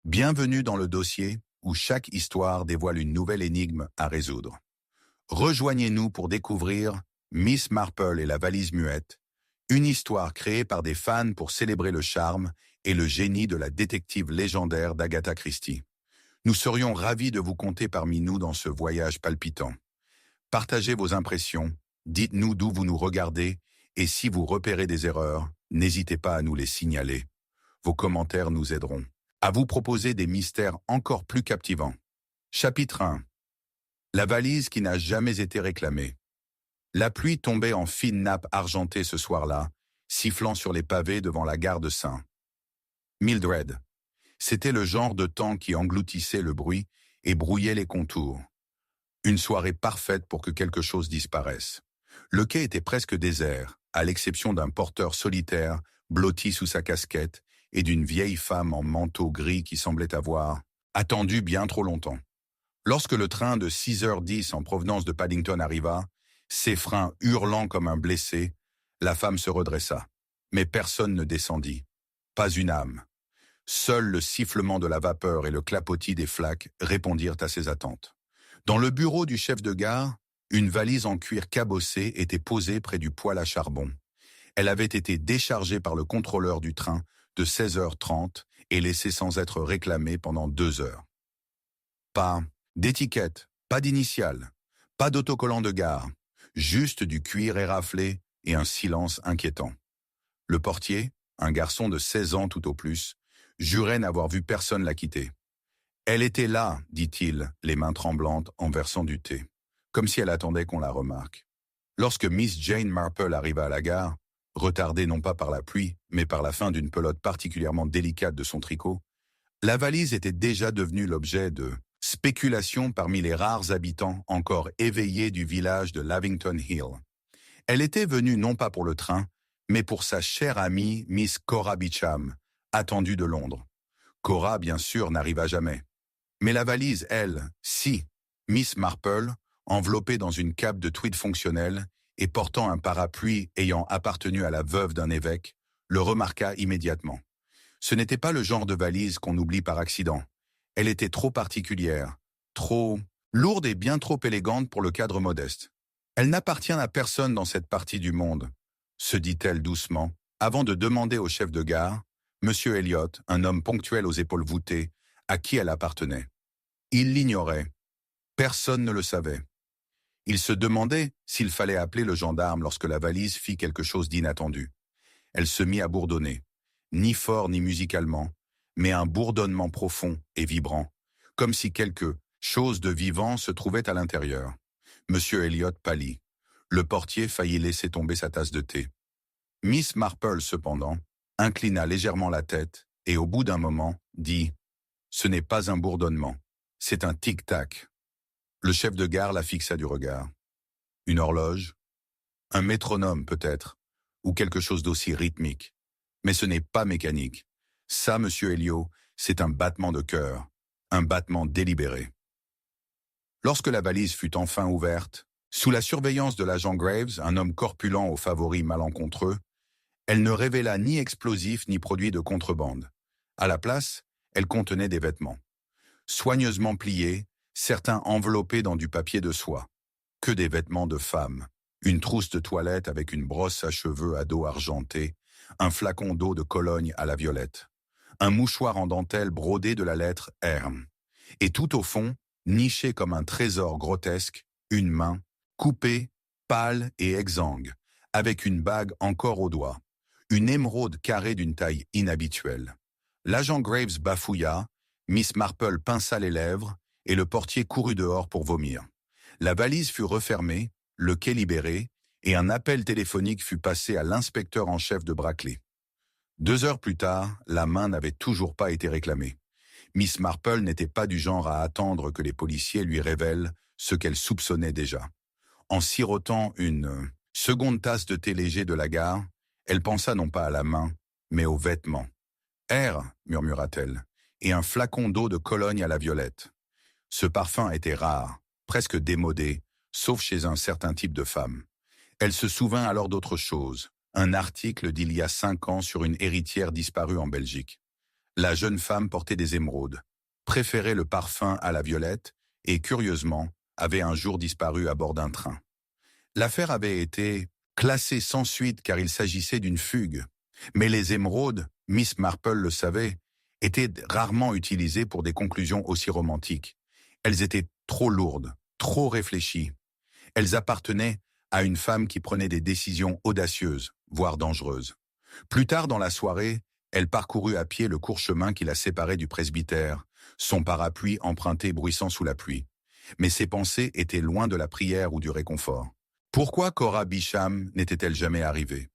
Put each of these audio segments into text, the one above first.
Bienvenue dans le dossier où chaque histoire dévoile une nouvelle énigme à résoudre. Rejoignez-nous pour découvrir Miss Marple et la valise muette, une histoire créée par des fans pour célébrer le charme et le génie de la détective légendaire d'Agatha Christie. Nous serions ravis de vous compter parmi nous dans ce voyage palpitant. Partagez vos impressions, dites-nous d'où vous nous regardez et si vous repérez des erreurs, n'hésitez pas à nous les signaler. Vos commentaires nous aideront à vous proposer des mystères encore plus captivants. Chapitre 1. La valise qui n'a jamais été réclamée. La pluie tombait en fines nappes argentées ce soir-là, sifflant sur les pavés devant la gare de St. Mildred. C'était le genre de temps qui engloutissait le bruit et brouillait les contours. Une soirée parfaite pour que quelque chose disparaisse. Le quai était presque désert, à l'exception d'un porteur solitaire, blotti sous sa casquette, et d'une vieille femme en manteau gris qui semblait avoir attendu bien trop longtemps. Lorsque le train de 6h10 en provenance de Paddington arriva, ses freins hurlant comme un blessé, la femme se redressa. Mais personne ne descendit. Pas une âme. Seul le sifflement de la vapeur et le clapotis des flaques répondirent à ses attentes. Dans le bureau du chef de gare, une valise en cuir cabossé était posée près du poêle à charbon. Elle avait été déchargée par le contrôleur du train de 16h30 et laissée sans être réclamée pendant 2 heures. Pas d'étiquette, pas d'initiale, pas d'autocollant de gare, juste du cuir éraflé et un silence inquiétant. Le portier, un garçon de 16 ans tout au plus, jurait n'avoir vu personne la quitter. Elle était là, dit-il, les mains tremblantes en versant du thé, comme si elle attendait qu'on la remarque. Lorsque Miss Jane Marple arriva à la gare, retardée non pas par la pluie, mais par la fin d'une pelote particulièrement délicate de son tricot, la valise était déjà devenue l'objet de spéculations parmi les rares habitants encore éveillés du village de Lavington Hill. Elle était venue non pas pour le train, mais pour sa chère amie Miss Cora Beecham, attendue de Londres. Cora, bien sûr, n'arriva jamais. Mais la valise, elle, si, Miss Marple, enveloppée dans une cape de tweed fonctionnelle et portant un parapluie ayant appartenu à la veuve d'un évêque, le remarqua immédiatement. Ce n'était pas le genre de valise qu'on oublie par accident. Elle était trop particulière, trop lourde et bien trop élégante pour le cadre modeste. Elle n'appartient à personne dans cette partie du monde, se dit-elle doucement, avant de demander au chef de gare, M. Elliot, un homme ponctuel aux épaules voûtées, à qui elle appartenait. Il l'ignorait. Personne ne le savait. Il se demandait s'il fallait appeler le gendarme lorsque la valise fit quelque chose d'inattendu. Elle se mit à bourdonner, ni fort ni musicalement, mais un bourdonnement profond et vibrant, comme si quelque chose de vivant se trouvait à l'intérieur. Monsieur Elliot pâlit. Le portier faillit laisser tomber sa tasse de thé. Miss Marple, cependant, inclina légèrement la tête et au bout d'un moment, dit « Ce n'est pas un bourdonnement, c'est un tic-tac ». Le chef de gare la fixa du regard. Une horloge, un métronome peut-être, ou quelque chose d'aussi rythmique. Mais ce n'est pas mécanique. Ça, monsieur Elliot, c'est un battement de cœur, un battement délibéré. Lorsque la valise fut enfin ouverte, sous la surveillance de l'agent Graves, un homme corpulent aux favoris malencontreux, elle ne révéla ni explosifs ni produits de contrebande. À la place, elle contenait des vêtements. Soigneusement pliés, certains enveloppés dans du papier de soie. Que des vêtements de femme. Une trousse de toilette avec une brosse à cheveux à dos argenté, un flacon d'eau de Cologne à la violette, un mouchoir en dentelle brodé de la lettre R. Et tout au fond, niché comme un trésor grotesque, une main, coupée, pâle et exsangue, avec une bague encore au doigt, une émeraude carrée d'une taille inhabituelle. L'agent Graves bafouilla, Miss Marple pinça les lèvres, et le portier courut dehors pour vomir. La valise fut refermée, le quai libéré, et un appel téléphonique fut passé à l'inspecteur en chef de Brackley. 2 heures plus tard, la main n'avait toujours pas été réclamée. Miss Marple n'était pas du genre à attendre que les policiers lui révèlent ce qu'elle soupçonnait déjà. En sirotant une seconde tasse de thé léger de la gare, elle pensa non pas à la main, mais aux vêtements. « R » murmura-t-elle, et un flacon d'eau de Cologne à la violette. Ce parfum était rare, presque démodé, sauf chez un certain type de femme. Elle se souvint alors d'autre chose, un article d'il y a 5 ans sur une héritière disparue en Belgique. La jeune femme portait des émeraudes, préférait le parfum à la violette et, curieusement, avait un jour disparu à bord d'un train. L'affaire avait été classée sans suite car il s'agissait d'une fugue. Mais les émeraudes, Miss Marple le savait, étaient rarement utilisées pour des conclusions aussi romantiques. Elles étaient trop lourdes, trop réfléchies. Elles appartenaient à une femme qui prenait des décisions audacieuses, voire dangereuses. Plus tard dans la soirée, elle parcourut à pied le court chemin qui la séparait du presbytère, son parapluie emprunté bruissant sous la pluie. Mais ses pensées étaient loin de la prière ou du réconfort. Pourquoi Cora Beecham n'était-elle jamais arrivée?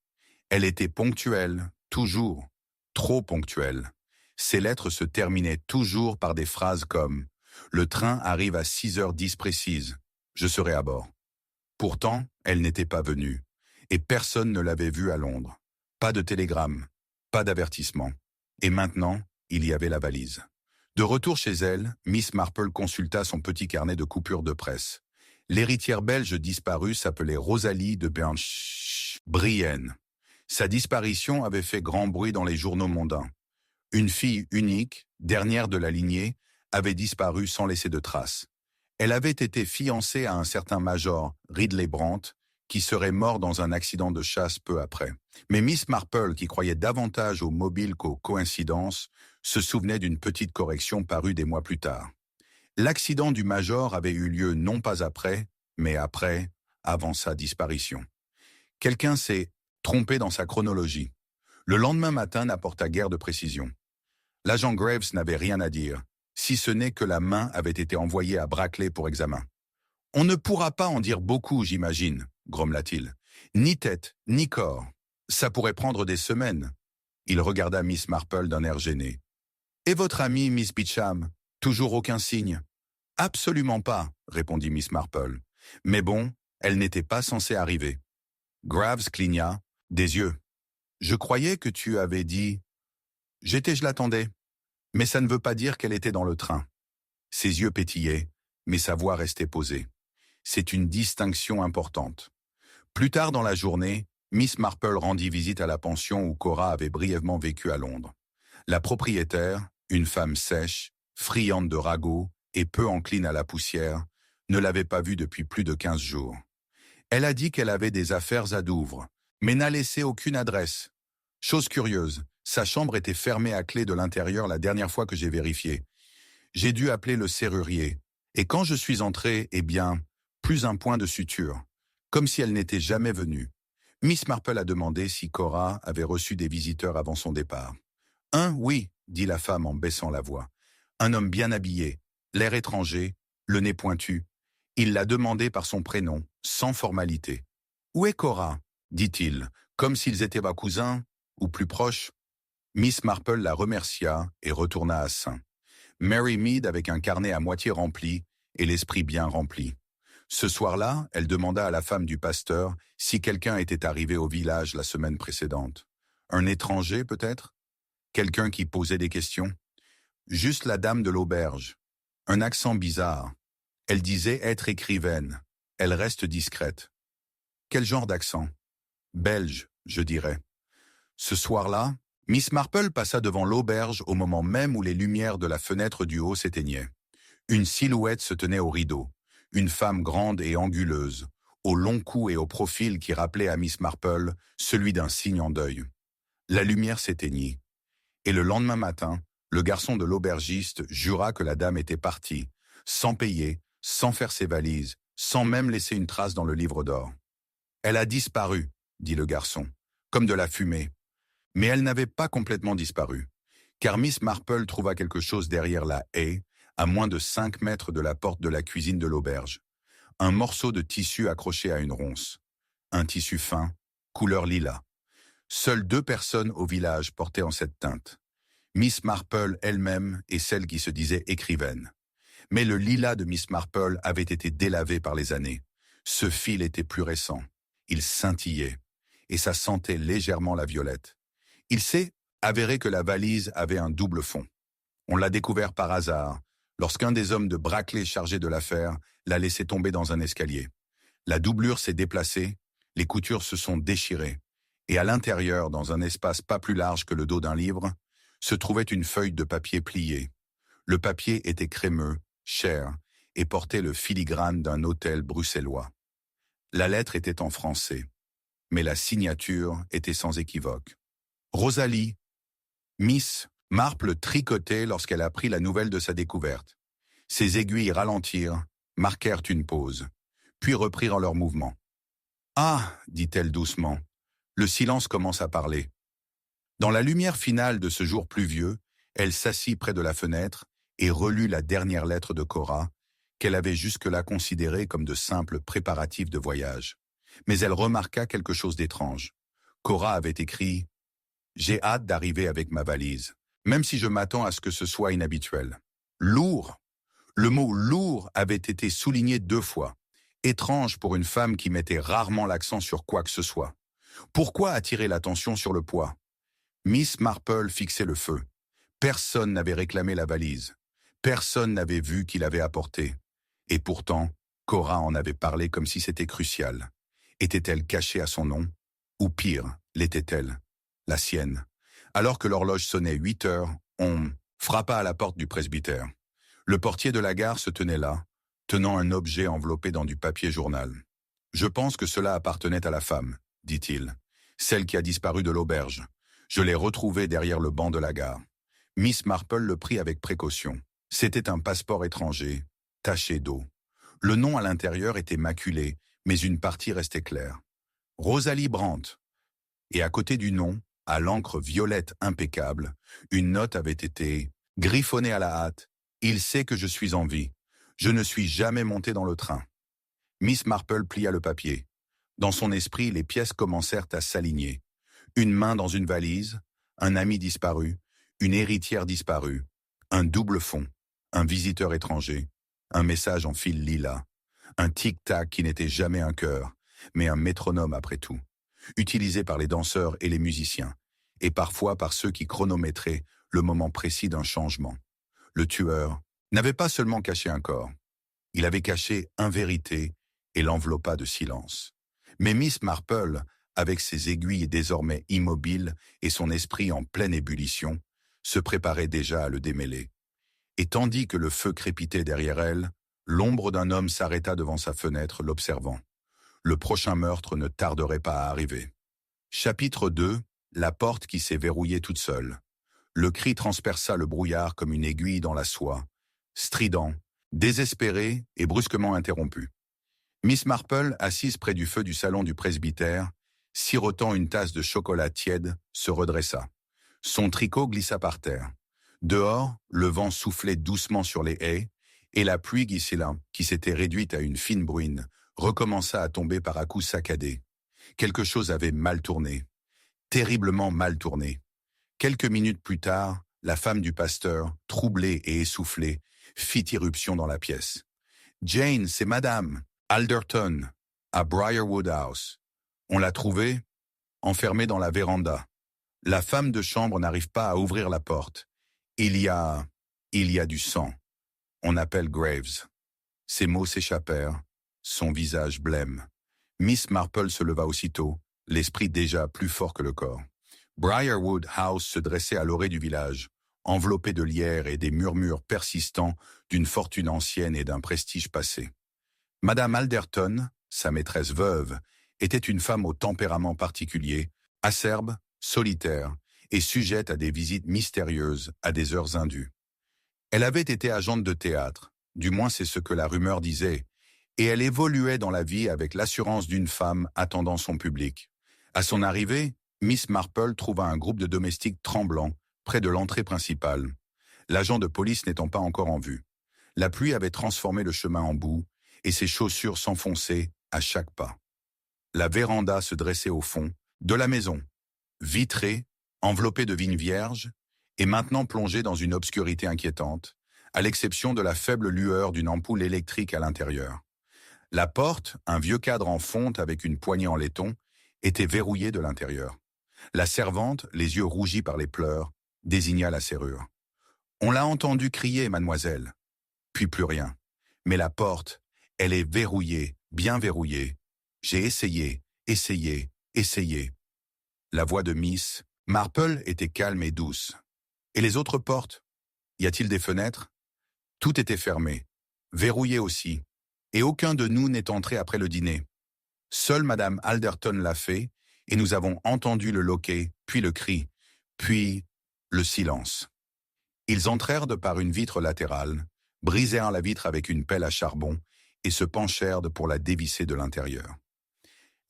Elle était ponctuelle, toujours, trop ponctuelle. Ses lettres se terminaient toujours par des phrases comme « Le train arrive à 6h10 précises, je serai à bord ». Pourtant, elle n'était pas venue, et personne ne l'avait vue à Londres. Pas de télégramme, pas d'avertissement. Et maintenant, il y avait la valise. De retour chez elle, Miss Marple consulta son petit carnet de coupures de presse. L'héritière belge disparue s'appelait Rosalie de Brienne. Sa disparition avait fait grand bruit dans les journaux mondains. Une fille unique, dernière de la lignée, avait disparu sans laisser de traces. Elle avait été fiancée à un certain major, Ridley Brandt, qui serait mort dans un accident de chasse peu après. Mais Miss Marple, qui croyait davantage aux mobiles qu'aux coïncidences, se souvenait d'une petite correction parue des mois plus tard. L'accident du major avait eu lieu non pas après, mais après, avant sa disparition. Quelqu'un s'est trompé dans sa chronologie. Le lendemain matin n'apporta guère de précision. L'agent Graves n'avait rien à dire, si ce n'est que la main avait été envoyée à Brackley pour examen. « On ne pourra pas en dire beaucoup, j'imagine », grommela-t-il. « Ni tête, ni corps. Ça pourrait prendre des semaines. » Il regarda Miss Marple d'un air gêné. « Et votre amie, Miss Beecham? Toujours aucun signe ?»« Absolument pas, » répondit Miss Marple. « Mais bon, elle n'était pas censée arriver. » Graves cligna des yeux. « Je croyais que tu avais dit... » « Je l'attendais. Mais ça ne veut pas dire qu'elle était dans le train. » Ses yeux pétillaient, mais sa voix restait posée. C'est une distinction importante. Plus tard dans la journée, Miss Marple rendit visite à la pension où Cora avait brièvement vécu à Londres. La propriétaire, une femme sèche, friande de ragots et peu encline à la poussière, ne l'avait pas vue depuis plus de 15 jours. Elle a dit qu'elle avait des affaires à Douvres, mais n'a laissé aucune adresse. Chose curieuse, sa chambre était fermée à clé de l'intérieur la dernière fois que j'ai vérifié. J'ai dû appeler le serrurier, et quand je suis entré, eh bien, plus un point de suture, comme si elle n'était jamais venue. Miss Marple a demandé si Cora avait reçu des visiteurs avant son départ. « Oui, » dit la femme en baissant la voix. Un homme bien habillé, l'air étranger, le nez pointu. Il l'a demandé par son prénom, sans formalité. « Où est Cora ?» dit-il, comme s'ils étaient bas cousins, ou plus proches. Miss Marple la remercia et retourna à St. Mary Mead avec un carnet à moitié rempli et l'esprit bien rempli. Ce soir-là, elle demanda à la femme du pasteur si quelqu'un était arrivé au village la semaine précédente. Un étranger, peut-être? Quelqu'un qui posait des questions? Juste la dame de l'auberge. Un accent bizarre. Elle disait être écrivaine. Elle reste discrète. Quel genre d'accent? Belge, je dirais. Ce soir-là, Miss Marple passa devant l'auberge au moment même où les lumières de la fenêtre du haut s'éteignaient. Une silhouette se tenait au rideau, une femme grande et anguleuse, au long cou et au profil qui rappelait à Miss Marple celui d'un cygne en deuil. La lumière s'éteignit, et le lendemain matin, le garçon de l'aubergiste jura que la dame était partie, sans payer, sans faire ses valises, sans même laisser une trace dans le livre d'or. « Elle a disparu », dit le garçon, comme de la fumée. Mais elle n'avait pas complètement disparu, car Miss Marple trouva quelque chose derrière la haie, à moins de 5 mètres de la porte de la cuisine de l'auberge. Un morceau de tissu accroché à une ronce. Un tissu fin, couleur lilas. Seules 2 personnes au village portaient en cette teinte. Miss Marple elle-même et celle qui se disait écrivaine. Mais le lilas de Miss Marple avait été délavé par les années. Ce fil était plus récent. Il scintillait, et ça sentait légèrement la violette. Il s'est avéré que la valise avait un double fond. On l'a découvert par hasard, lorsqu'un des hommes de Brackley chargé de l'affaire l'a laissé tomber dans un escalier. La doublure s'est déplacée, les coutures se sont déchirées, et à l'intérieur, dans un espace pas plus large que le dos d'un livre, se trouvait une feuille de papier pliée. Le papier était crémeux, cher, et portait le filigrane d'un hôtel bruxellois. La lettre était en français, mais la signature était sans équivoque. Rosalie, Miss Marple tricotait lorsqu'elle apprit la nouvelle de sa découverte. Ses aiguilles ralentirent, marquèrent une pause, puis reprirent leur mouvement. « Ah !» dit-elle doucement. Le silence commence à parler. Dans la lumière finale de ce jour pluvieux, elle s'assit près de la fenêtre et relut la dernière lettre de Cora, qu'elle avait jusque-là considérée comme de simples préparatifs de voyage. Mais elle remarqua quelque chose d'étrange. Cora avait écrit « J'ai hâte d'arriver avec ma valise, même si je m'attends à ce que ce soit inhabituel. » Lourd. Le mot « lourd » avait été souligné 2 fois. Étrange pour une femme qui mettait rarement l'accent sur quoi que ce soit. Pourquoi attirer l'attention sur le poids? Miss Marple fixait le feu. Personne n'avait réclamé la valise. Personne n'avait vu qui l'avait apportée. Et pourtant, Cora en avait parlé comme si c'était crucial. Était-elle cachée à son nom? Ou pire, l'était-elle? La sienne. Alors que l'horloge sonnait 8 heures, on frappa à la porte du presbytère. Le portier de la gare se tenait là, tenant un objet enveloppé dans du papier journal. « Je pense que cela appartenait à la femme, » dit-il, « celle qui a disparu de l'auberge. Je l'ai retrouvée derrière le banc de la gare. » Miss Marple le prit avec précaution. C'était un passeport étranger, taché d'eau. Le nom à l'intérieur était maculé, mais une partie restait claire. Rosalie Brandt. Et à côté du nom, à l'encre violette impeccable, une note avait été griffonnée à la hâte. « Il sait que je suis en vie. Je ne suis jamais montée dans le train. » Miss Marple plia le papier. Dans son esprit, les pièces commencèrent à s'aligner. Une main dans une valise, un ami disparu, une héritière disparue, un double fond, un visiteur étranger, un message en fil lilas, un tic-tac qui n'était jamais un cœur, mais un métronome après tout, utilisé par les danseurs et les musiciens, et parfois par ceux qui chronométraient le moment précis d'un changement. Le tueur n'avait pas seulement caché un corps, il avait caché une vérité et l'enveloppa de silence. Mais Miss Marple, avec ses aiguilles désormais immobiles et son esprit en pleine ébullition, se préparait déjà à le démêler. Et tandis que le feu crépitait derrière elle, l'ombre d'un homme s'arrêta devant sa fenêtre, l'observant. Le prochain meurtre ne tarderait pas à arriver. Chapitre 2. La porte qui s'est verrouillée toute seule. Le cri transperça le brouillard comme une aiguille dans la soie, strident, désespéré et brusquement interrompu. Miss Marple, assise près du feu du salon du presbytère, sirotant une tasse de chocolat tiède, se redressa. Son tricot glissa par terre. Dehors, le vent soufflait doucement sur les haies, et la pluie qui s'était réduite à une fine bruine, recommença à tomber par à-coups saccadés. Quelque chose avait mal tourné, terriblement mal tourné. Quelques minutes plus tard, la femme du pasteur, troublée et essoufflée, fit irruption dans la pièce. « Jane, c'est Madame Alderton, à Briarwood House. On l'a trouvée, enfermée dans la véranda. La femme de chambre n'arrive pas à ouvrir la porte. Il y a du sang. On appelle Graves. » Ces mots s'échappèrent, son visage blême. Miss Marple se leva aussitôt, l'esprit déjà plus fort que le corps. Briarwood House se dressait à l'orée du village, enveloppé de lierre et des murmures persistants d'une fortune ancienne et d'un prestige passé. Madame Alderton, sa maîtresse veuve, était une femme au tempérament particulier, acerbe, solitaire et sujette à des visites mystérieuses à des heures indues. Elle avait été agente de théâtre, du moins c'est ce que la rumeur disait, et elle évoluait dans la vie avec l'assurance d'une femme attendant son public. À son arrivée, Miss Marple trouva un groupe de domestiques tremblants près de l'entrée principale, l'agent de police n'étant pas encore en vue. La pluie avait transformé le chemin en boue, et ses chaussures s'enfonçaient à chaque pas. La véranda se dressait au fond de la maison, vitrée, enveloppée de vignes vierges, et maintenant plongée dans une obscurité inquiétante, à l'exception de la faible lueur d'une ampoule électrique à l'intérieur. La porte, un vieux cadre en fonte avec une poignée en laiton, était verrouillée de l'intérieur. La servante, les yeux rougis par les pleurs, désigna la serrure. « On l'a entendu crier, mademoiselle. » Puis plus rien. Mais la porte, elle est verrouillée, bien verrouillée. J'ai essayé. La voix de Miss Marple était calme et douce. Et les autres portes? Y a-t-il des fenêtres? Tout était fermé, verrouillé aussi, et aucun de nous n'est entré après le dîner. Seule Madame Alderton l'a fait, et nous avons entendu le loquet, puis le cri, puis le silence. Ils entrèrent de par une vitre latérale, brisèrent la vitre avec une pelle à charbon et se penchèrent pour la dévisser de l'intérieur.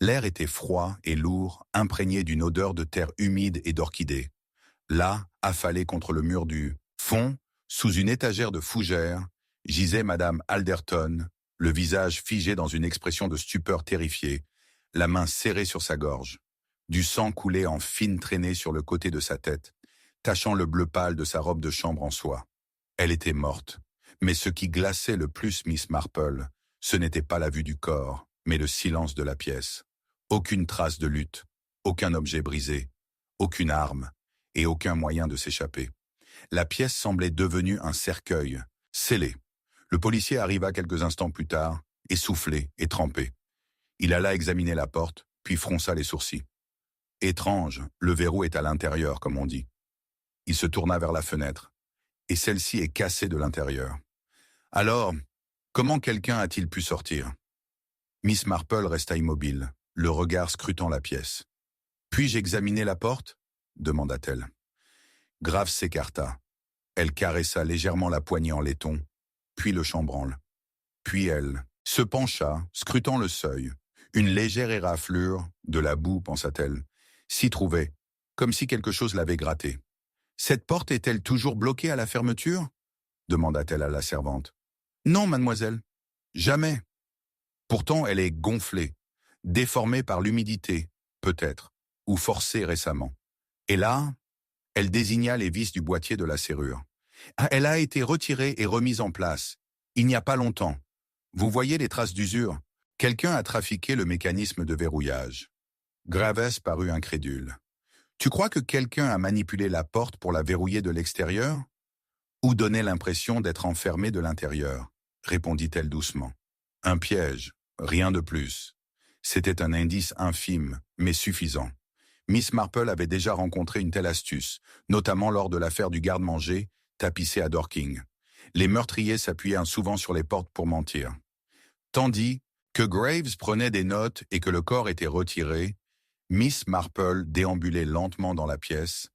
L'air était froid et lourd, imprégné d'une odeur de terre humide et d'orchidées. Là, affalée contre le mur du fond, sous une étagère de fougères, gisait Madame Alderton, le visage figé dans une expression de stupeur terrifiée, la main serrée sur sa gorge. Du sang coulait en fines traînées sur le côté de sa tête, tachant le bleu pâle de sa robe de chambre en soie. Elle était morte, mais ce qui glaçait le plus Miss Marple, ce n'était pas la vue du corps, mais le silence de la pièce. Aucune trace de lutte, aucun objet brisé, aucune arme et aucun moyen de s'échapper. La pièce semblait devenue un cercueil, scellé. Le policier arriva quelques instants plus tard, essoufflé et trempé. Il alla examiner la porte, puis fronça les sourcils. Étrange, le verrou est à l'intérieur, comme on dit. Il se tourna vers la fenêtre, et celle-ci est cassée de l'intérieur. Alors, comment quelqu'un a-t-il pu sortir? Miss Marple resta immobile, le regard scrutant la pièce. « Puis-je examiner la porte ?» demanda-t-elle. Graves s'écarta. Elle caressa légèrement la poignée en laiton, puis le chambranle. Puis elle se pencha, scrutant le seuil. Une légère éraflure, de la boue, pensa-t-elle, s'y trouvait, comme si quelque chose l'avait grattée. « Cette porte est-elle toujours bloquée à la fermeture ?» demanda-t-elle à la servante. « Non, mademoiselle. Jamais. Pourtant, elle est gonflée, déformée par l'humidité, peut-être, ou forcée récemment. Et là, elle désigna les vis du boîtier de la serrure. Elle a été retirée et remise en place. Il n'y a pas longtemps. Vous voyez les traces d'usure? Quelqu'un a trafiqué le mécanisme de verrouillage. » Graves parut incrédule. « Tu crois que quelqu'un a manipulé la porte pour la verrouiller de l'extérieur? Ou donner l'impression d'être enfermé de l'intérieur ?» répondit-elle doucement. « Un piège, rien de plus. » C'était un indice infime, mais suffisant. Miss Marple avait déjà rencontré une telle astuce, notamment lors de l'affaire du garde-manger, tapissé à Dorking. Les meurtriers s'appuyaient souvent sur les portes pour mentir. Tandis que Graves prenait des notes et que le corps était retiré, Miss Marple déambulait lentement dans la pièce,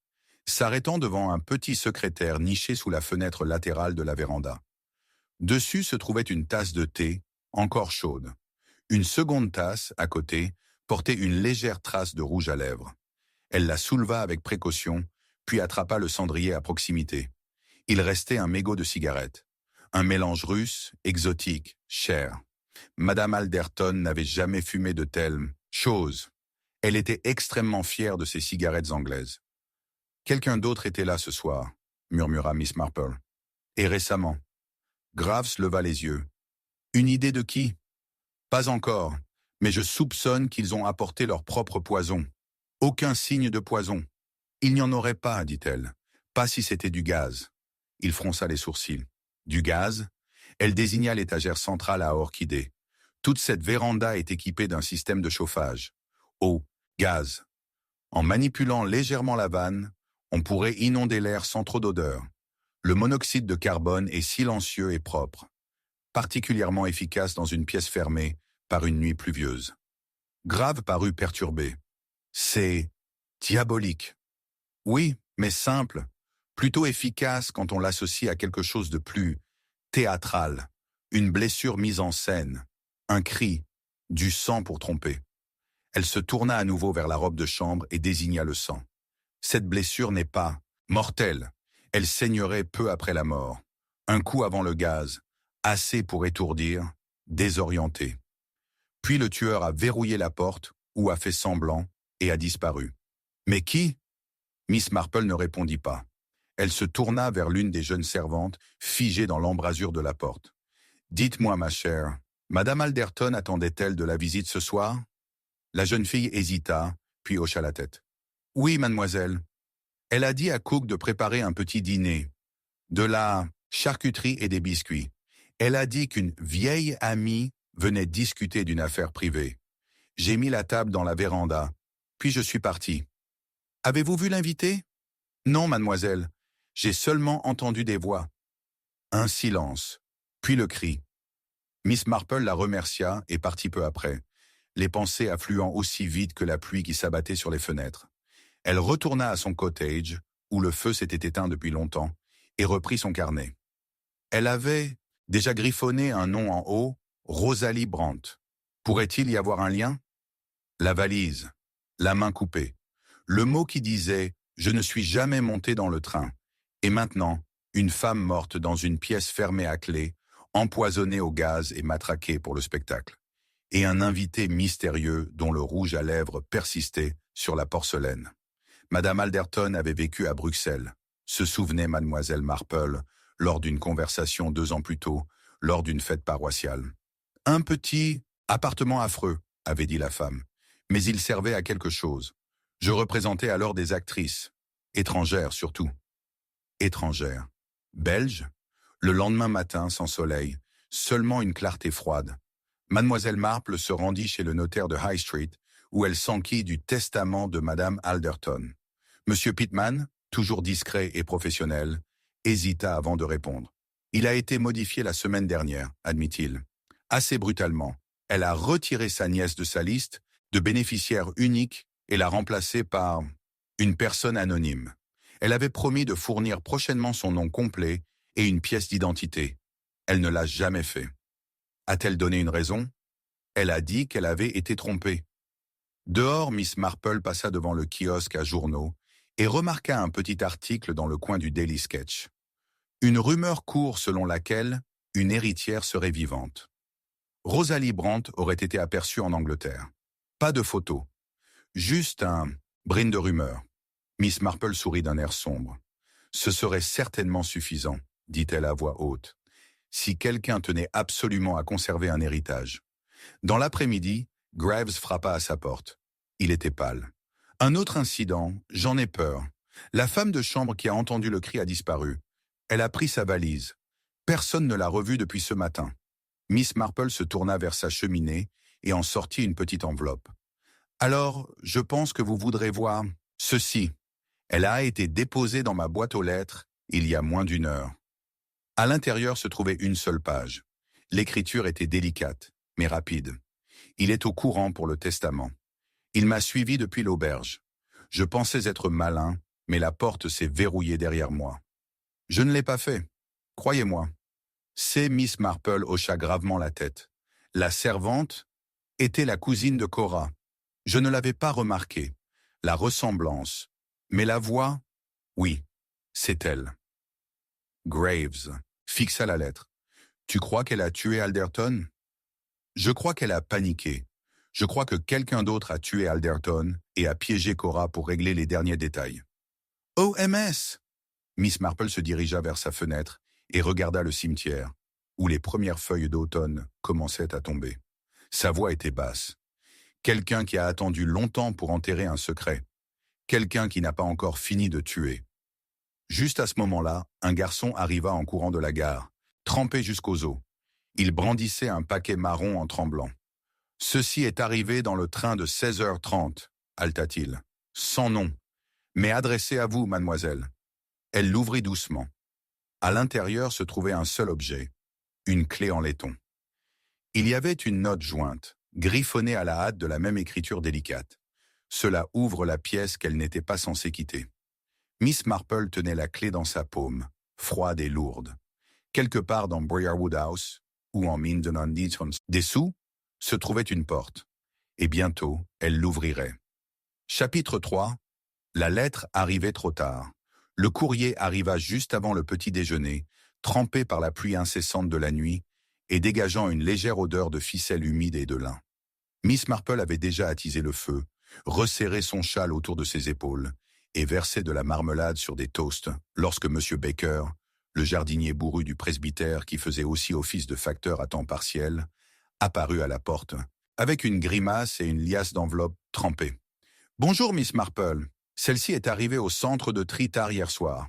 s'arrêtant devant un petit secrétaire niché sous la fenêtre latérale de la véranda. Dessus se trouvait une tasse de thé, encore chaude. Une seconde tasse, à côté, portait une légère trace de rouge à lèvres. Elle la souleva avec précaution, puis attrapa le cendrier à proximité. Il restait un mégot de cigarette. Un mélange russe, exotique, cher. Madame Alderton n'avait jamais fumé de telles choses. Elle était extrêmement fière de ses cigarettes anglaises. « Quelqu'un d'autre était là ce soir, » murmura Miss Marple. « Et récemment. » Graves leva les yeux. « Une idée de qui? » « Pas encore, mais je soupçonne qu'ils ont apporté leur propre poison. Aucun signe de poison. Il n'y en aurait pas, dit-elle. Pas si c'était du gaz. » Il fronça les sourcils. « Du gaz ?» Elle désigna l'étagère centrale à orchidées. Toute cette véranda est équipée d'un système de chauffage. Eau, gaz. En manipulant légèrement la vanne, on pourrait inonder l'air sans trop d'odeur. Le monoxyde de carbone est silencieux et propre, particulièrement efficace dans une pièce fermée par une nuit pluvieuse. Grave parut perturbé. C'est diabolique. Oui, mais simple, plutôt efficace quand on l'associe à quelque chose de plus théâtral, une blessure mise en scène, un cri, du sang pour tromper. Elle se tourna à nouveau vers la robe de chambre et désigna le sang. Cette blessure n'est pas mortelle. Elle saignerait peu après la mort. Un coup avant le gaz, assez pour étourdir, désorienter. Puis le tueur a verrouillé la porte, ou a fait semblant, et a disparu. Mais qui? Miss Marple ne répondit pas. Elle se tourna vers l'une des jeunes servantes, figée dans l'embrasure de la porte. « Dites-moi, ma chère, Madame Alderton attendait-elle de la visite ce soir ?» La jeune fille hésita, puis hocha la tête. « Oui, mademoiselle. Elle a dit à Cook de préparer un petit dîner, de la charcuterie et des biscuits. Elle a dit qu'une vieille amie venait discuter d'une affaire privée. J'ai mis la table dans la véranda, puis je suis parti. Avez-vous vu l'invité? Non, mademoiselle. J'ai seulement entendu des voix. Un silence, puis le cri. Miss Marple la remercia et partit peu après, les pensées affluant aussi vite que la pluie qui s'abattait sur les fenêtres. Elle retourna à son cottage, où le feu s'était éteint depuis longtemps, et reprit son carnet. Elle avait déjà griffonné un nom en haut, Rosalie Brandt. Pourrait-il y avoir un lien? La valise, la main coupée, le mot qui disait « Je ne suis jamais monté dans le train », et maintenant, une femme morte dans une pièce fermée à clé, empoisonnée au gaz et matraquée pour le spectacle, et un invité mystérieux dont le rouge à lèvres persistait sur la porcelaine. Madame Alderton avait vécu à Bruxelles, se souvenait mademoiselle Marple, lors d'une conversation 2 ans plus tôt, lors d'une fête paroissiale. Un petit appartement affreux, avait dit la femme, mais il servait à quelque chose. Je représentais alors des actrices, étrangères surtout. Étrangères. Belges? Le lendemain matin, sans soleil, seulement une clarté froide. Mademoiselle Marple se rendit chez le notaire de High Street, où elle s'enquit du testament de Madame Alderton. Monsieur Pittman, toujours discret et professionnel, hésita avant de répondre. Il a été modifié la semaine dernière, admit-il. Assez brutalement, elle a retiré sa nièce de sa liste de bénéficiaires uniques et l'a remplacée par une personne anonyme. Elle avait promis de fournir prochainement son nom complet et une pièce d'identité. Elle ne l'a jamais fait. A-t-elle donné une raison? Elle a dit qu'elle avait été trompée. Dehors, Miss Marple passa devant le kiosque à journaux et remarqua un petit article dans le coin du Daily Sketch. Une rumeur court selon laquelle une héritière serait vivante. Rosalie Brandt aurait été aperçue en Angleterre. Pas de photo, juste un brin de rumeur. Miss Marple sourit d'un air sombre. Ce serait certainement suffisant, dit-elle à voix haute, si quelqu'un tenait absolument à conserver un héritage. Dans l'après-midi, Graves frappa à sa porte. Il était pâle. Un autre incident, j'en ai peur. La femme de chambre qui a entendu le cri a disparu. Elle a pris sa valise. Personne ne l'a revue depuis ce matin. Miss Marple se tourna vers sa cheminée et en sortit une petite enveloppe. Alors, je pense que vous voudrez voir ceci. Elle a été déposée dans ma boîte aux lettres il y a moins d'1 heure. À l'intérieur se trouvait une seule page. L'écriture était délicate, mais rapide. Il est au courant pour le testament. Il m'a suivi depuis l'auberge. Je pensais être malin, mais la porte s'est verrouillée derrière moi. Je ne l'ai pas fait, croyez-moi. C'est Miss Marple hocha gravement la tête. La servante était la cousine de Cora. Je ne l'avais pas remarquée. La ressemblance. Mais la voix, oui, c'est elle. Graves fixa la lettre. Tu crois qu'elle a tué Alderton? Je crois qu'elle a paniqué. Je crois que quelqu'un d'autre a tué Alderton et a piégé Cora pour régler les derniers détails. OMS! Miss Marple se dirigea vers sa fenêtre et regarda le cimetière, où les premières feuilles d'automne commençaient à tomber. Sa voix était basse. Quelqu'un qui a attendu longtemps pour enterrer un secret. Quelqu'un qui n'a pas encore fini de tuer. Juste à ce moment-là, un garçon arriva en courant de la gare, trempé jusqu'aux os. Il brandissait un paquet marron en tremblant. « Ceci est arrivé dans le train de 16h30, halta-t-il. Sans nom, mais adressé à vous, mademoiselle. » Elle l'ouvrit doucement. À l'intérieur se trouvait un seul objet, une clé en laiton. Il y avait une note jointe, griffonnée à la hâte de la même écriture délicate. Cela ouvre la pièce qu'elle n'était pas censée quitter. Miss Marple tenait la clé dans sa paume, froide et lourde. Quelque part dans Briarwood House, ou en Minden dessous, se trouvait une porte. Et bientôt, elle l'ouvrirait. Chapitre 3. La lettre arrivait trop tard. Le courrier arriva juste avant le petit déjeuner, trempé par la pluie incessante de la nuit et dégageant une légère odeur de ficelle humide et de lin. Miss Marple avait déjà attisé le feu, resserré son châle autour de ses épaules et versé de la marmelade sur des toasts lorsque M. Baker, le jardinier bourru du presbytère qui faisait aussi office de facteur à temps partiel, apparut à la porte, avec une grimace et une liasse d'enveloppes trempées. « Bonjour, Miss Marple. Celle-ci est arrivée au centre de tri tard hier soir.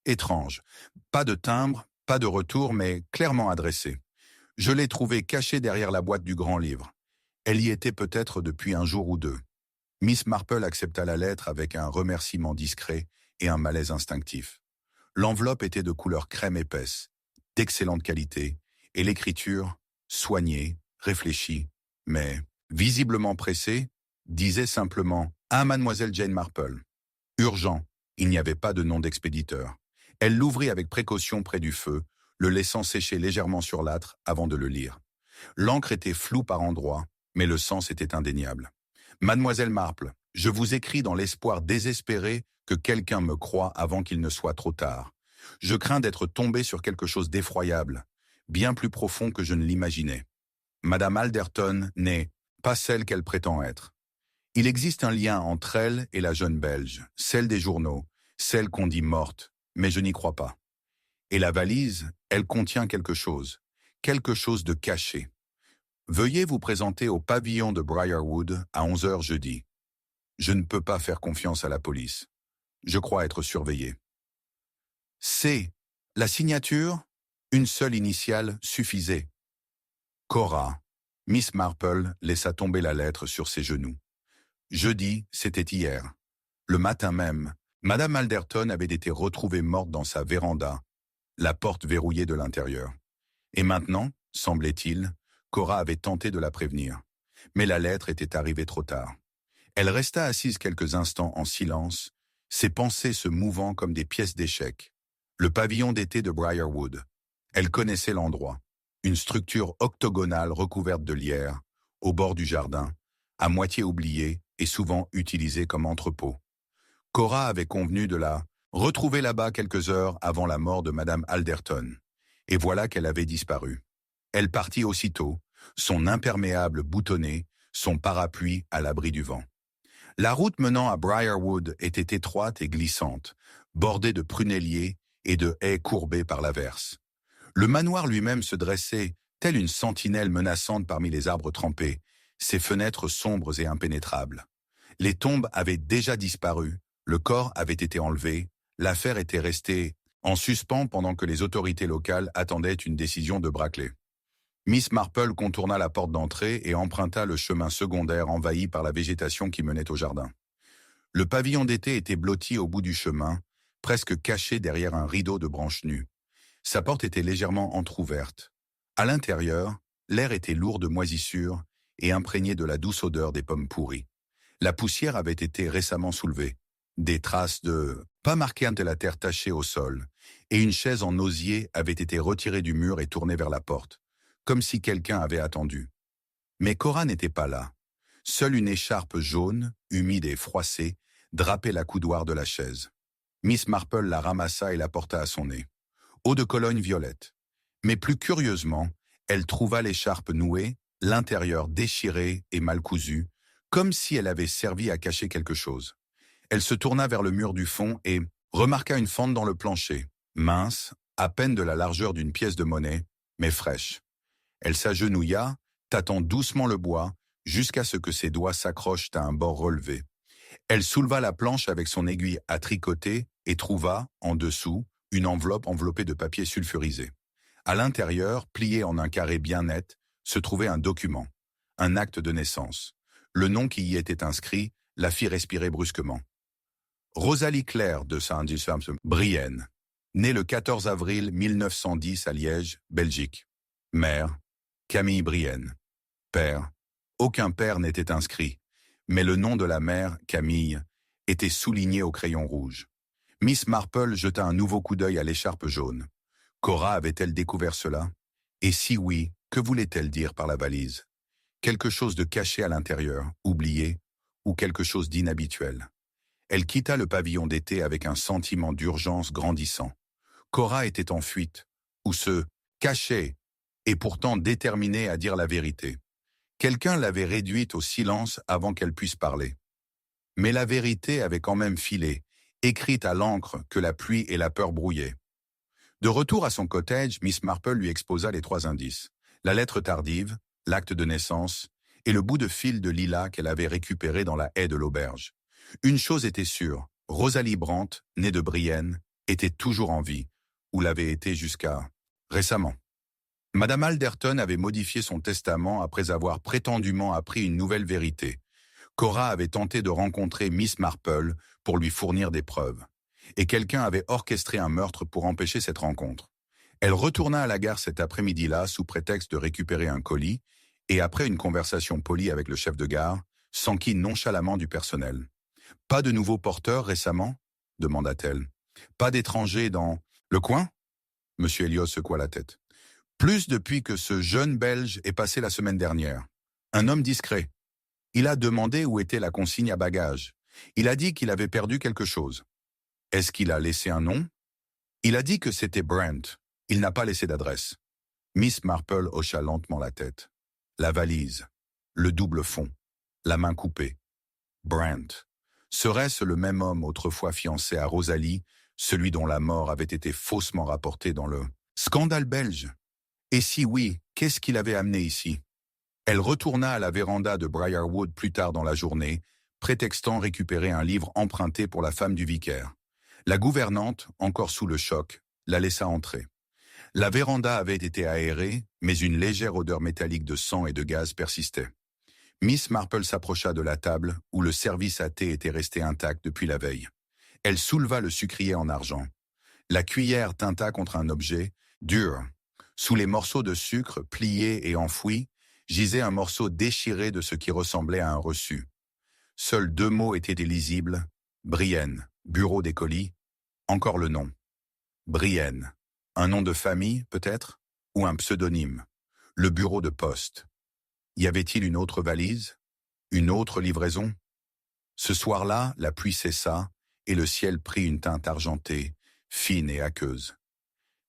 Étrange. Pas de timbre, pas de retour, mais clairement adressée. Je l'ai trouvée cachée derrière la boîte du grand livre. Elle y était peut-être depuis 1 jour ou 2. » Miss Marple accepta la lettre avec un remerciement discret et un malaise instinctif. L'enveloppe était de couleur crème épaisse, d'excellente qualité, et l'écriture, soignée, réfléchie, mais visiblement pressée, disait simplement « À Mademoiselle Jane Marple ». Urgent, il n'y avait pas de nom d'expéditeur. Elle l'ouvrit avec précaution près du feu, le laissant sécher légèrement sur l'âtre avant de le lire. L'encre était floue par endroits, mais le sens était indéniable. « Mademoiselle Marple, je vous écris dans l'espoir désespéré que quelqu'un me croie avant qu'il ne soit trop tard. Je crains d'être tombé sur quelque chose d'effroyable, bien plus profond que je ne l'imaginais. Madame Alderton n'est pas celle qu'elle prétend être. Il existe un lien entre elle et la jeune Belge, celle des journaux, celle qu'on dit morte, mais je n'y crois pas. Et la valise, elle contient quelque chose de caché. Veuillez vous présenter au pavillon de Briarwood à 11 heures jeudi. Je ne peux pas faire confiance à la police. Je crois être surveillé. C. La signature, une seule initiale suffisait. Cora. Miss Marple laissa tomber la lettre sur ses genoux. Jeudi, c'était hier. Le matin même, Madame Alderton avait été retrouvée morte dans sa véranda, la porte verrouillée de l'intérieur. Et maintenant, semblait-il, Cora avait tenté de la prévenir. Mais la lettre était arrivée trop tard. Elle resta assise quelques instants en silence, ses pensées se mouvant comme des pièces d'échecs. Le pavillon d'été de Briarwood. Elle connaissait l'endroit. Une structure octogonale recouverte de lierre, au bord du jardin, à moitié oubliée et souvent utilisée comme entrepôt. Cora avait convenu de la retrouver là-bas quelques heures avant la mort de Madame Alderton. Et voilà qu'elle avait disparu. Elle partit aussitôt, son imperméable boutonné, son parapluie à l'abri du vent. La route menant à Briarwood était étroite et glissante, bordée de prunelliers et de haies courbées par l'averse. Le manoir lui-même se dressait, telle une sentinelle menaçante parmi les arbres trempés, ses fenêtres sombres et impénétrables. Les tombes avaient déjà disparu, le corps avait été enlevé, l'affaire était restée en suspens pendant que les autorités locales attendaient une décision de Brackley. Miss Marple contourna la porte d'entrée et emprunta le chemin secondaire envahi par la végétation qui menait au jardin. Le pavillon d'été était blotti au bout du chemin, presque caché derrière un rideau de branches nues. Sa porte était légèrement entr'ouverte. À l'intérieur, l'air était lourd de moisissure et imprégné de la douce odeur des pommes pourries. La poussière avait été récemment soulevée. Des traces de pas marquées de la terre tachée au sol, et une chaise en osier avait été retirée du mur et tournée vers la porte, comme si quelqu'un avait attendu. Mais Cora n'était pas là. Seule une écharpe jaune, humide et froissée, drapait la coudoir de la chaise. Miss Marple la ramassa et la porta à son nez. Eau de Cologne violette. Mais plus curieusement, elle trouva l'écharpe nouée, l'intérieur déchiré et mal cousu, comme si elle avait servi à cacher quelque chose. Elle se tourna vers le mur du fond et remarqua une fente dans le plancher, mince, à peine de la largeur d'une pièce de monnaie, mais fraîche. Elle s'agenouilla, tâtant doucement le bois, jusqu'à ce que ses doigts s'accrochent à un bord relevé. Elle souleva la planche avec son aiguille à tricoter et trouva, en dessous, une enveloppe enveloppée de papier sulfurisé. À l'intérieur, plié en un carré bien net, se trouvait un document, un acte de naissance. Le nom qui y était inscrit la fit respirer brusquement. Rosalie Claire de Saint-Brienne, née le 14 avril 1910 à Liège, Belgique. Mère, Camille Brienne. Père, aucun père n'était inscrit, mais le nom de la mère, Camille, était souligné au crayon rouge. Miss Marple jeta un nouveau coup d'œil à l'écharpe jaune. Cora avait-elle découvert cela? Et si oui, que voulait-elle dire par la valise? Quelque chose de caché à l'intérieur, oublié, ou quelque chose d'inhabituel? Elle quitta le pavillon d'été avec un sentiment d'urgence grandissant. Cora était en fuite, ou se cachait, et pourtant déterminée à dire la vérité. Quelqu'un l'avait réduite au silence avant qu'elle puisse parler. Mais la vérité avait quand même filé, écrite à l'encre que la pluie et la peur brouillaient. De retour à son cottage, Miss Marple lui exposa les 3 indices. La lettre tardive, l'acte de naissance, et le bout de fil de lilas qu'elle avait récupéré dans la haie de l'auberge. Une chose était sûre, Rosalie Brandt, née de Brienne, était toujours en vie, ou l'avait été jusqu'à récemment. Madame Alderton avait modifié son testament après avoir prétendument appris une nouvelle vérité. Cora avait tenté de rencontrer Miss Marple pour lui fournir des preuves. et quelqu'un avait orchestré un meurtre pour empêcher cette rencontre. Elle retourna à la gare cet après-midi-là sous prétexte de récupérer un colis, et après une conversation polie avec le chef de gare, s'enquit nonchalamment du personnel. « Pas de nouveaux porteurs récemment ?» demanda-t-elle. « Pas d'étrangers dans le coin ?» Monsieur Elliot secoua la tête. « Plus depuis que ce jeune Belge est passé la semaine dernière. Un homme discret. Il a demandé où était la consigne à bagages. Il a dit qu'il avait perdu quelque chose. Est-ce qu'il a laissé un nom? Il a dit que c'était Brent. Il n'a pas laissé d'adresse. » Miss Marple hocha lentement la tête. La valise, le double fond, la main coupée. Brent. Serait-ce le même homme autrefois fiancé à Rosalie, celui dont la mort avait été faussement rapportée dans le scandale belge? Et si oui, qu'est-ce qu'il avait amené ici? Elle retourna à la véranda de Briarwood plus tard dans la journée, prétextant récupérer un livre emprunté pour la femme du vicaire. La gouvernante, encore sous le choc, la laissa entrer. La véranda avait été aérée, mais une légère odeur métallique de sang et de gaz persistait. Miss Marple s'approcha de la table où le service à thé était resté intact depuis la veille. Elle souleva le sucrier en argent. La cuillère tinta contre un objet, dur. Sous les morceaux de sucre, pliés et enfouis, gisait un morceau déchiré de ce qui ressemblait à un reçu. Seuls 2 mots étaient lisibles. Brienne, bureau des colis. Encore le nom. Brienne. Un nom de famille, peut-être? Ou un pseudonyme? Le bureau de poste. Y avait-il une autre valise? Une autre livraison? Ce soir-là, la pluie cessa et le ciel prit une teinte argentée, fine et aqueuse.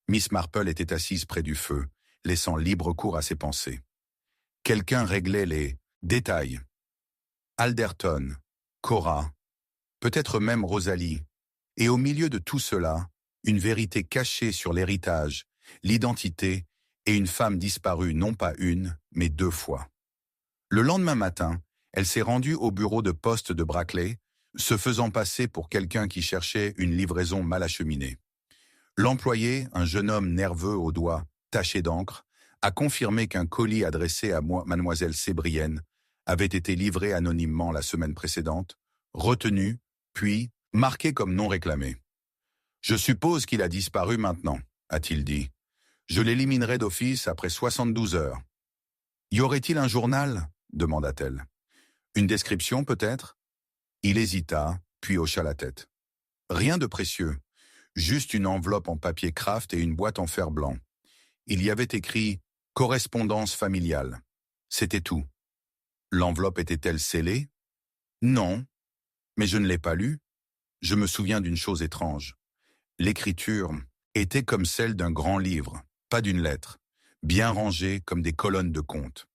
Miss Marple était assise près du feu, laissant libre cours à ses pensées. Quelqu'un réglait les détails. Alderton, Cora, peut-être même Rosalie. Et au milieu de tout cela, une vérité cachée sur l'héritage, l'identité et une femme disparue non pas une, mais 2 fois. Le lendemain matin, elle s'est rendue au bureau de poste de Brackley, se faisant passer pour quelqu'un qui cherchait une livraison mal acheminée. L'employé, un jeune homme nerveux aux doigts, taché d'encre, a confirmé qu'un colis adressé à mademoiselle Sébrienne avait été livré anonymement la semaine précédente, retenu, puis marqué comme non réclamé. « Je suppose qu'il a disparu maintenant », a-t-il dit. « Je l'éliminerai d'office après 72 heures. »« Y aurait-il un journal ?» demanda-t-elle. « Une description, peut-être ?» Il hésita, puis hocha la tête. « Rien de précieux, juste une enveloppe en papier craft et une boîte en fer blanc. Il y avait écrit « Correspondance familiale ». C'était tout. L'enveloppe était-elle scellée? Non, mais je ne l'ai pas lue. Je me souviens d'une chose étrange. L'écriture était comme celle d'un grand livre, pas d'une lettre, bien rangée comme des colonnes de comptes.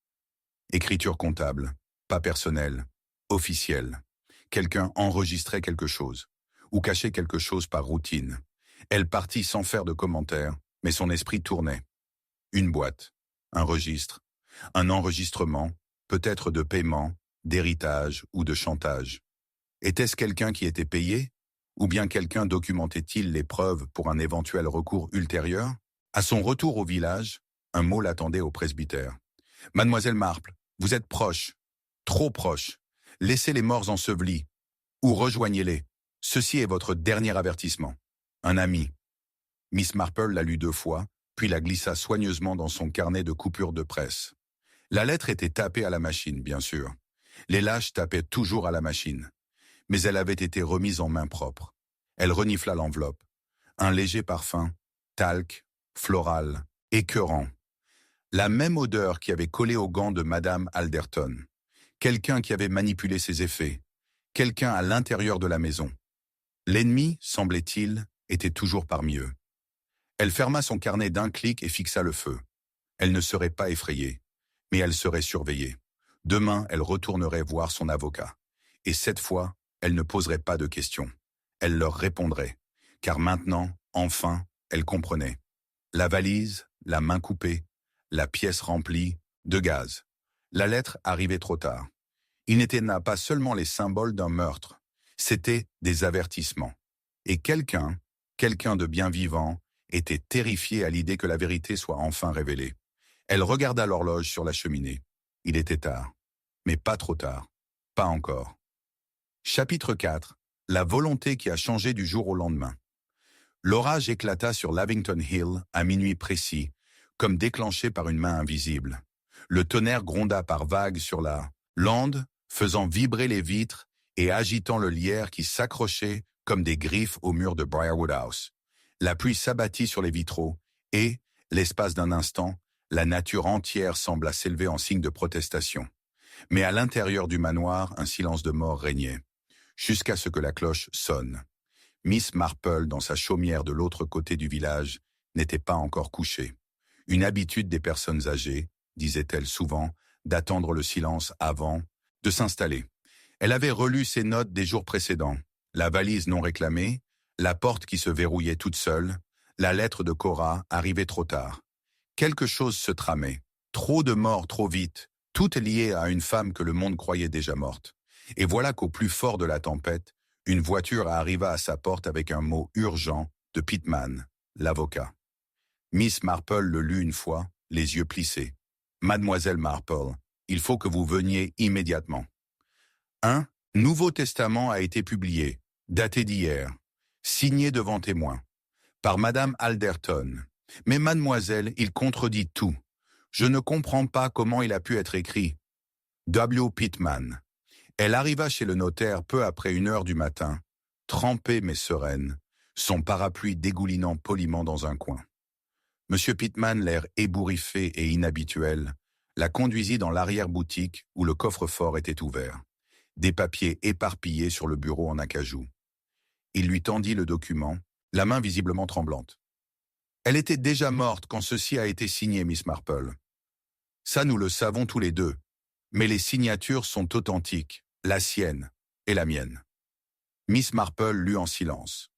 Écriture comptable, pas personnelle, officielle. Quelqu'un enregistrait quelque chose, ou cachait quelque chose par routine. Elle partit sans faire de commentaires, mais son esprit tournait. Une boîte, un registre, un enregistrement, peut-être de paiement, d'héritage ou de chantage. Était-ce quelqu'un qui était payé? Ou bien quelqu'un documentait-il les preuves pour un éventuel recours ultérieur? À son retour au village, un mot l'attendait au presbytère. « Mademoiselle Marple, vous êtes proche, trop proche. Laissez les morts ensevelis, ou rejoignez-les. Ceci est votre dernier avertissement. Un ami. » Miss Marple la lut 2 fois, puis la glissa soigneusement dans son carnet de coupures de presse. La lettre était tapée à la machine, bien sûr. Les lâches tapaient toujours à la machine. Mais elle avait été remise en main propre. Elle renifla l'enveloppe. Un léger parfum, talc, floral, écœurant. La même odeur qui avait collé aux gants de Madame Alderton. Quelqu'un qui avait manipulé ses effets. Quelqu'un à l'intérieur de la maison. L'ennemi, semblait-il, était toujours parmi eux. Elle ferma son carnet d'un clic et fixa le feu. Elle ne serait pas effrayée, mais elle serait surveillée. Demain, elle retournerait voir son avocat. Et cette fois, elle ne poserait pas de questions. Elle leur répondrait, car maintenant, enfin, elle comprenait. La valise, la main coupée, la pièce remplie, de gaz. La lettre arrivait trop tard. Il n'était là pas seulement les symboles d'un meurtre, c'était des avertissements. Et quelqu'un de bien vivant, était terrifié à l'idée que la vérité soit enfin révélée. Elle regarda l'horloge sur la cheminée. Il était tard. Mais pas trop tard. Pas encore. Chapitre 4. La volonté qui a changé du jour au lendemain. L'orage éclata sur Lavington Hill à minuit précis, comme déclenché par une main invisible. Le tonnerre gronda par vagues sur la lande, faisant vibrer les vitres et agitant le lierre qui s'accrochait comme des griffes au mur de Briarwood House. La pluie s'abattit sur les vitraux et, l'espace d'un instant, la nature entière sembla s'élever en signe de protestation. Mais à l'intérieur du manoir, un silence de mort régnait, jusqu'à ce que la cloche sonne. Miss Marple, dans sa chaumière de l'autre côté du village, n'était pas encore couchée. Une habitude des personnes âgées, disait-elle souvent, d'attendre le silence avant de s'installer. Elle avait relu ses notes des jours précédents, la valise non réclamée, la porte qui se verrouillait toute seule, la lettre de Cora arrivée trop tard. Quelque chose se tramait, trop de morts trop vite, toutes liées à une femme que le monde croyait déjà morte. Et voilà qu'au plus fort de la tempête, une voiture arriva à sa porte avec un mot urgent de Pittman, l'avocat. Miss Marple le lut une fois, les yeux plissés. « Mademoiselle Marple, il faut que vous veniez immédiatement. Un Nouveau Testament a été publié, daté d'hier, signé devant témoin, par Madame Alderton. Mais mademoiselle, il contredit tout. Je ne comprends pas comment il a pu être écrit. W. Pittman. » Elle arriva chez le notaire peu après 1 heure du matin, trempée mais sereine, son parapluie dégoulinant poliment dans un coin. Monsieur Pittman, l'air ébouriffé et inhabituel, la conduisit dans l'arrière-boutique où le coffre-fort était ouvert, des papiers éparpillés sur le bureau en acajou. Il lui tendit le document, la main visiblement tremblante. « Elle était déjà morte quand ceci a été signé, Miss Marple. Ça, nous le savons tous les deux, mais les signatures sont authentiques, la sienne et la mienne. » Miss Marple lut en silence.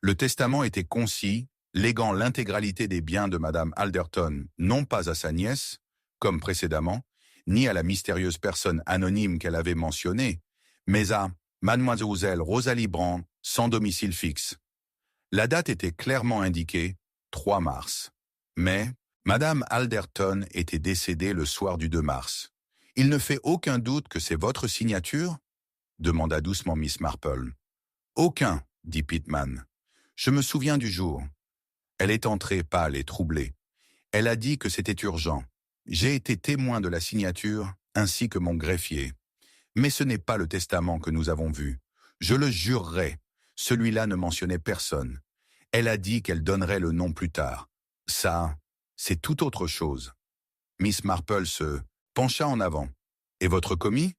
Le testament était concis, léguant l'intégralité des biens de Madame Alderton, non pas à sa nièce, comme précédemment, ni à la mystérieuse personne anonyme qu'elle avait mentionnée, mais à Mademoiselle Rosalie Brand, sans domicile fixe. La date était clairement indiquée, 3 mars. Mais Madame Alderton était décédée le soir du 2 mars. « Il ne fait aucun doute que c'est votre signature ?» demanda doucement Miss Marple. « Aucun, » dit Pittman. « Je me souviens du jour. » Elle est entrée pâle et troublée. Elle a dit que c'était urgent. J'ai été témoin de la signature, ainsi que mon greffier. Mais ce n'est pas le testament que nous avons vu. Je le jurerai. Celui-là ne mentionnait personne. Elle a dit qu'elle donnerait le nom plus tard. Ça, c'est tout autre chose. Miss Marple se pencha en avant. « Et votre commis ?»«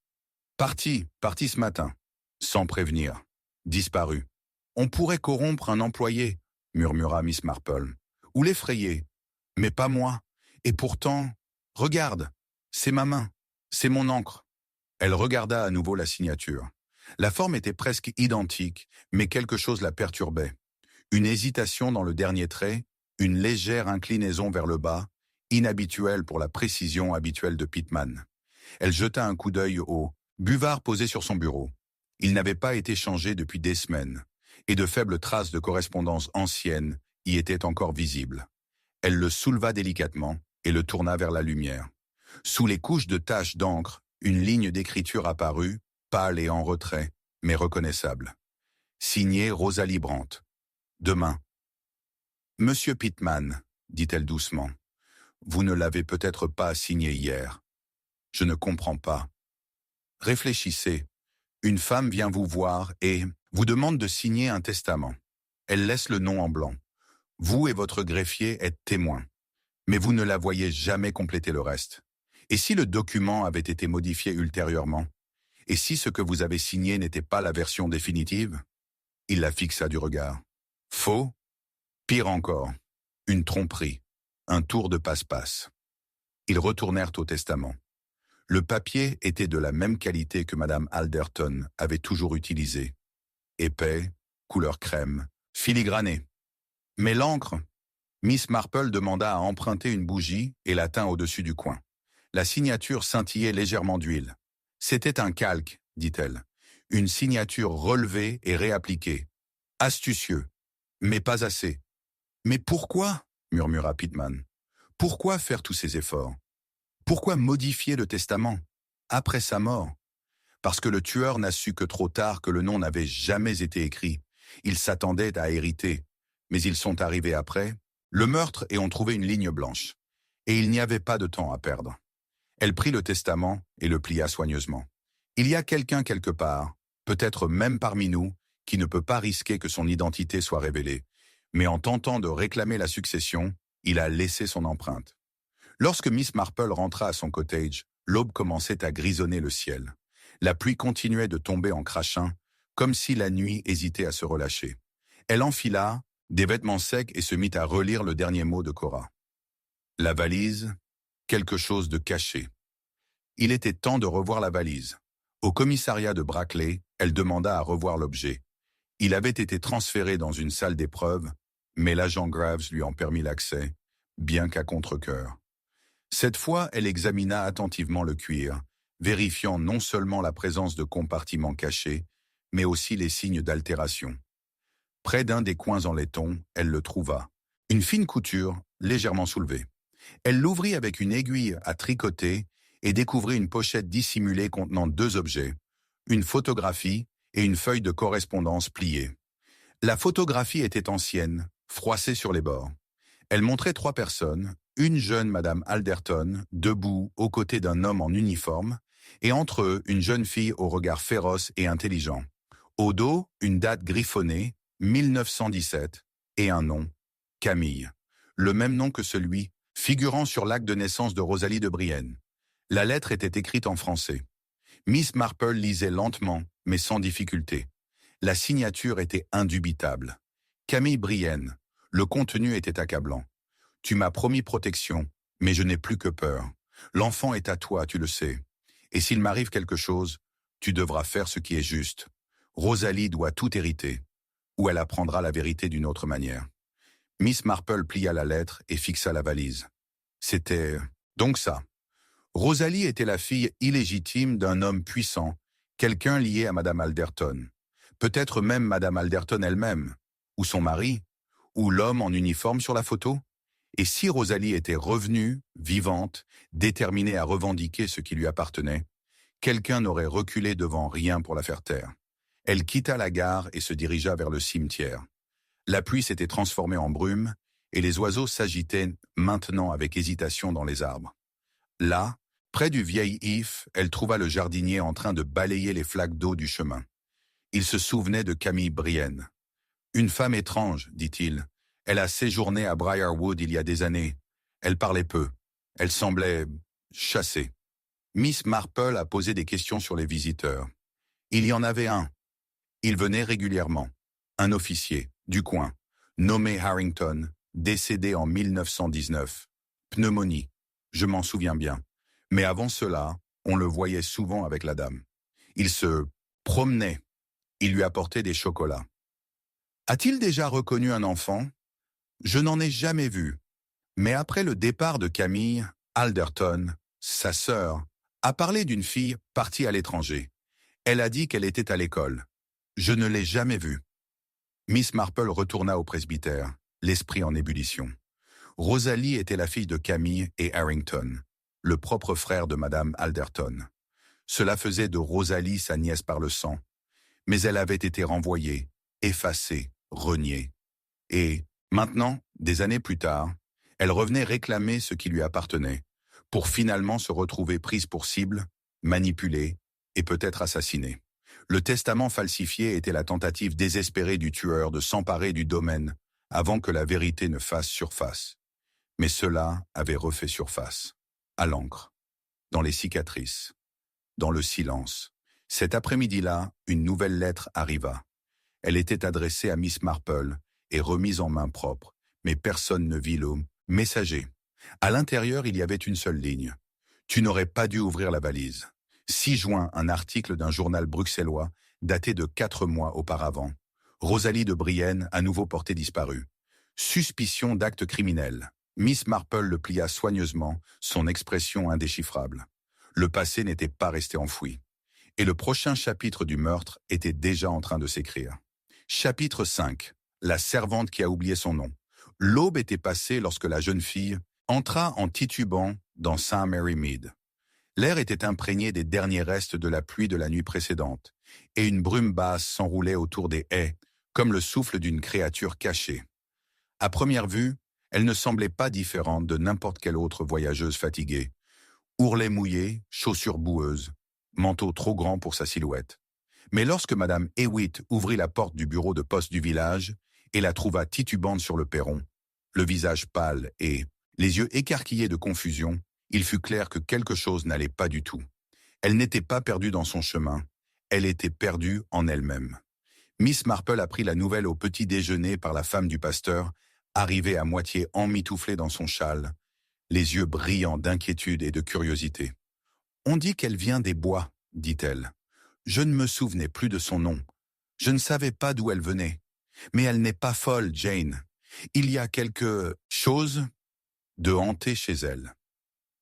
Parti ce matin. Sans prévenir. Disparu. »« On pourrait corrompre un employé, » murmura Miss Marple. « Ou l'effrayer. Mais pas moi. Et pourtant, regarde, c'est ma main, c'est mon encre. » Elle regarda à nouveau la signature. La forme était presque identique, mais quelque chose la perturbait. Une hésitation dans le dernier trait, une légère inclinaison vers le bas, inhabituelle pour la précision habituelle de Pittman. Elle jeta un coup d'œil au buvard posé sur son bureau. Il n'avait pas été changé depuis des semaines, et de faibles traces de correspondance ancienne y étaient encore visibles. Elle le souleva délicatement et le tourna vers la lumière. Sous les couches de taches d'encre, une ligne d'écriture apparut, pâle et en retrait, mais reconnaissable. Signé Rosalie Brandt. Demain. « Monsieur Pittman, » dit-elle doucement, « vous ne l'avez peut-être pas signé hier. Je ne comprends pas. Réfléchissez. Une femme vient vous voir et vous demande de signer un testament. Elle laisse le nom en blanc. Vous et votre greffier êtes témoins. Mais vous ne la voyez jamais compléter le reste. Et si le document avait été modifié ultérieurement? Et si ce que vous avez signé n'était pas la version définitive? Il la fixa du regard. Faux? Pire encore. Une tromperie. Un tour de passe-passe. Ils retournèrent au testament. Le papier était de la même qualité que Madame Alderton avait toujours utilisé. Épais, couleur crème, filigrané. Mais l'encre? Miss Marple demanda à emprunter une bougie et la tint au-dessus du coin. La signature scintillait légèrement d'huile. C'était un calque, dit-elle. Une signature relevée et réappliquée. Astucieux, mais pas assez. Mais pourquoi? Murmura Pittman. Pourquoi faire tous ces efforts? Pourquoi modifier le testament? Après sa mort? parce que le tueur n'a su que trop tard que le nom n'avait jamais été écrit. Il s'attendait à hériter, mais ils sont arrivés après, le meurtre et ont trouvé une ligne blanche. Et il n'y avait pas de temps à perdre. Elle prit le testament et le plia soigneusement. Il y a quelqu'un quelque part, peut-être même parmi nous, qui ne peut pas risquer que son identité soit révélée. Mais en tentant de réclamer la succession, il a laissé son empreinte. Lorsque Miss Marple rentra à son cottage, l'aube commençait à grisonner le ciel. La pluie continuait de tomber en crachant, comme si la nuit hésitait à se relâcher. Elle enfila des vêtements secs et se mit à relire le dernier mot de Cora. La valise, quelque chose de caché. Il était temps de revoir la valise. Au commissariat de Brackley, elle demanda à revoir l'objet. Il avait été transféré dans une salle d'épreuve, mais l'agent Graves lui en permit l'accès, bien qu'à contre-cœur. Cette fois, elle examina attentivement le cuir, vérifiant non seulement la présence de compartiments cachés, mais aussi les signes d'altération. Près d'un des coins en laiton, elle le trouva. Une fine couture, légèrement soulevée. Elle l'ouvrit avec une aiguille à tricoter et découvrit une pochette dissimulée contenant 2 objets, une photographie et une feuille de correspondance pliée. La photographie était ancienne, froissée sur les bords. Elle montrait 3 personnes, une jeune Madame Alderton, debout aux côtés d'un homme en uniforme, et entre eux, une jeune fille au regard féroce et intelligent. Au dos, une date griffonnée, 1917, et un nom, Camille. Le même nom que celui figurant sur l'acte de naissance de Rosalie de Brienne. La lettre était écrite en français. Miss Marple lisait lentement, mais sans difficulté. La signature était indubitable. Camille Brienne. Le contenu était accablant. Tu m'as promis protection, mais je n'ai plus que peur. L'enfant est à toi, tu le sais. Et s'il m'arrive quelque chose, tu devras faire ce qui est juste. Rosalie doit tout hériter, ou elle apprendra la vérité d'une autre manière. Miss Marple plia la lettre et fixa la valise. C'était donc ça. Rosalie était la fille illégitime d'un homme puissant, quelqu'un lié à Madame Alderton. Peut-être même Madame Alderton elle-même, ou son mari, ou l'homme en uniforme sur la photo. Et si Rosalie était revenue, vivante, déterminée à revendiquer ce qui lui appartenait, quelqu'un n'aurait reculé devant rien pour la faire taire. Elle quitta la gare et se dirigea vers le cimetière. La pluie s'était transformée en brume, et les oiseaux s'agitaient maintenant avec hésitation dans les arbres. Là, près du vieil if, elle trouva le jardinier en train de balayer les flaques d'eau du chemin. Il se souvenait de Camille Brienne. « Une femme étrange, dit-il. Elle a séjourné à Briarwood il y a des années. Elle parlait peu. Elle semblait chassée. » Miss Marple a posé des questions sur les visiteurs. Il y en avait un. Il venait régulièrement. Un officier, du coin, nommé Harrington, décédé en 1919. Pneumonie, je m'en souviens bien. Mais avant cela, on le voyait souvent avec la dame. Il se promenait. Il lui apportait des chocolats. A-t-il déjà reconnu un enfant? Je n'en ai jamais vu. Mais après le départ de Camille, Alderton, sa sœur, a parlé d'une fille partie à l'étranger. Elle a dit qu'elle était à l'école. Je ne l'ai jamais vue. Miss Marple retourna au presbytère, l'esprit en ébullition. Rosalie était la fille de Camille et Harrington, le propre frère de Madame Alderton. Cela faisait de Rosalie sa nièce par le sang, mais elle avait été renvoyée, effacée, reniée. Et, maintenant, des années plus tard, elle revenait réclamer ce qui lui appartenait, pour finalement se retrouver prise pour cible, manipulée et peut-être assassinée. Le testament falsifié était la tentative désespérée du tueur de s'emparer du domaine avant que la vérité ne fasse surface. Mais cela avait refait surface, à l'encre, dans les cicatrices, dans le silence. Cet après-midi-là, une nouvelle lettre arriva. Elle était adressée à Miss Marple et remise en main propre, mais personne ne vit le messager. À l'intérieur, il y avait une seule ligne. Tu n'aurais pas dû ouvrir la valise. 6 juin, un article d'un journal bruxellois daté de 4 mois auparavant. Rosalie de Brienne, à nouveau portée disparue. Suspicion d'acte criminel. Miss Marple le plia soigneusement, son expression indéchiffrable. Le passé n'était pas resté enfoui. Et le prochain chapitre du meurtre était déjà en train de s'écrire. Chapitre 5. La servante qui a oublié son nom. L'aube était passée lorsque la jeune fille entra en titubant dans St. Mary Mead. L'air était imprégné des derniers restes de la pluie de la nuit précédente, et une brume basse s'enroulait autour des haies, comme le souffle d'une créature cachée. À première vue, elle ne semblait pas différente de n'importe quelle autre voyageuse fatiguée. Ourlet mouillé, chaussures boueuses, manteau trop grand pour sa silhouette. Mais lorsque Madame Hewitt ouvrit la porte du bureau de poste du village et la trouva titubante sur le perron, le visage pâle et les yeux écarquillés de confusion, il fut clair que quelque chose n'allait pas du tout. Elle n'était pas perdue dans son chemin, elle était perdue en elle-même. Miss Marple apprit la nouvelle au petit déjeuner par la femme du pasteur, arrivée à moitié emmitouflée dans son châle, les yeux brillants d'inquiétude et de curiosité. « On dit qu'elle vient des bois, dit-elle. Je ne me souvenais plus de son nom. Je ne savais pas d'où elle venait. Mais elle n'est pas folle, Jane. Il y a quelque chose de hanté chez elle. »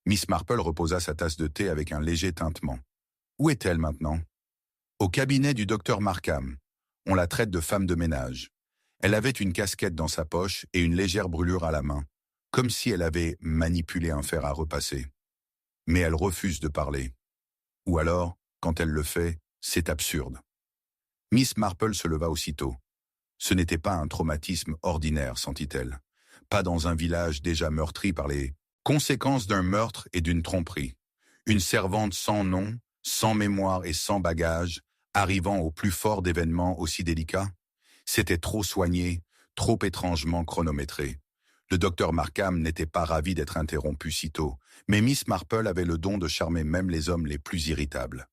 Miss Marple reposa sa tasse de thé avec un léger tintement. Où est-elle maintenant? Au cabinet du docteur Markham. On la traite de femme de ménage. Elle avait une casquette dans sa poche et une légère brûlure à la main, comme si elle avait manipulé un fer à repasser. Mais elle refuse de parler. Ou alors, quand elle le fait, c'est absurde. Miss Marple se leva aussitôt. Ce n'était pas un traumatisme ordinaire, sentit-elle. Pas dans un village déjà meurtri par les conséquences d'un meurtre et d'une tromperie. Une servante sans nom, sans mémoire et sans bagage, arrivant au plus fort d'événements aussi délicats. C'était trop soigné, trop étrangement chronométré. Le docteur Markham n'était pas ravi d'être interrompu si tôt, mais Miss Marple avait le don de charmer même les hommes les plus irritables.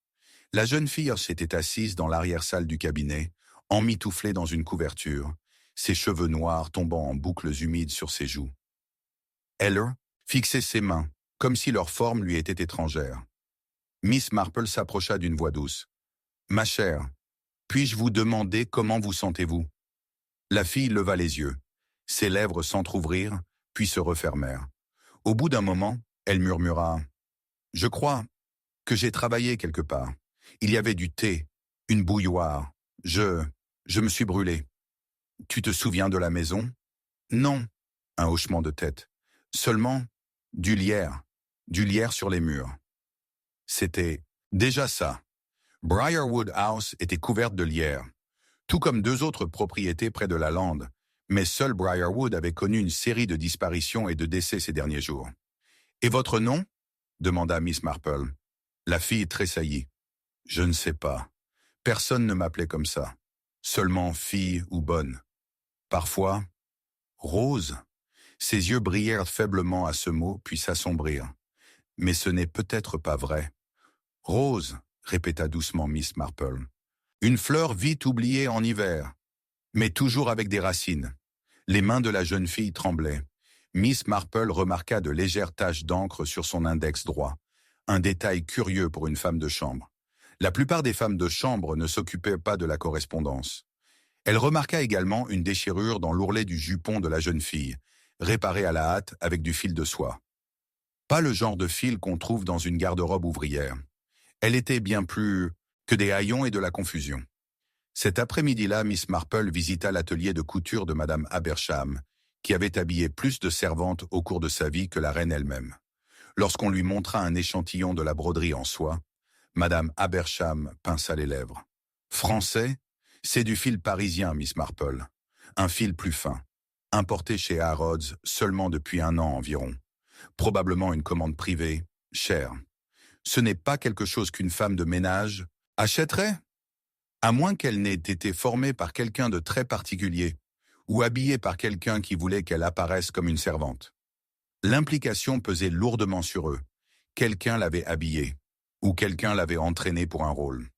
La jeune fille s'était assise dans l'arrière-salle du cabinet, emmitouflée dans une couverture, ses cheveux noirs tombant en boucles humides sur ses joues. Heller fixait ses mains, comme si leur forme lui était étrangère. Miss Marple s'approcha d'une voix douce. « Ma chère, puis-je vous demander comment vous sentez-vous » La fille leva les yeux. Ses lèvres s'entr'ouvrirent, puis se refermèrent. Au bout d'un moment, elle murmura « Je crois que j'ai travaillé quelque part. Il y avait du thé, une bouilloire. Je me suis brûlée. Tu te souviens de la maison? Non. Un hochement de tête. Seulement du lierre sur les murs. C'était déjà ça. Briarwood House était couverte de lierre, tout comme 2 autres propriétés près de la lande, mais seul Briarwood avait connu une série de disparitions et de décès ces derniers jours. « Et votre nom » demanda Miss Marple. La fille tressaillit. « Je ne sais pas. Personne ne m'appelait comme ça. Seulement fille ou bonne. Parfois, Rose. » Ses yeux brillèrent faiblement à ce mot, puis s'assombrirent. « Mais ce n'est peut-être pas vrai. »« Rose, » répéta doucement Miss Marple. « Une fleur vite oubliée en hiver, mais toujours avec des racines. » Les mains de la jeune fille tremblaient. Miss Marple remarqua de légères taches d'encre sur son index droit, un détail curieux pour une femme de chambre. La plupart des femmes de chambre ne s'occupaient pas de la correspondance. Elle remarqua également une déchirure dans l'ourlet du jupon de la jeune fille, réparée à la hâte avec du fil de soie. Pas le genre de fil qu'on trouve dans une garde-robe ouvrière. Elle était bien plus que des haillons et de la confusion. Cet après-midi-là, Miss Marple visita l'atelier de couture de Madame Abersham, qui avait habillé plus de servantes au cours de sa vie que la reine elle-même. Lorsqu'on lui montra un échantillon de la broderie en soie, Madame Abersham pinça les lèvres. « Français, c'est du fil parisien, Miss Marple. Un fil plus fin, importé chez Harrods seulement depuis 1 an environ. Probablement une commande privée, chère. Ce n'est pas quelque chose qu'une femme de ménage achèterait, à moins qu'elle n'ait été formée par quelqu'un de très particulier ou habillée par quelqu'un qui voulait qu'elle apparaisse comme une servante. » L'implication pesait lourdement sur eux. Quelqu'un l'avait habillée, ou quelqu'un l'avait entraînée pour un rôle.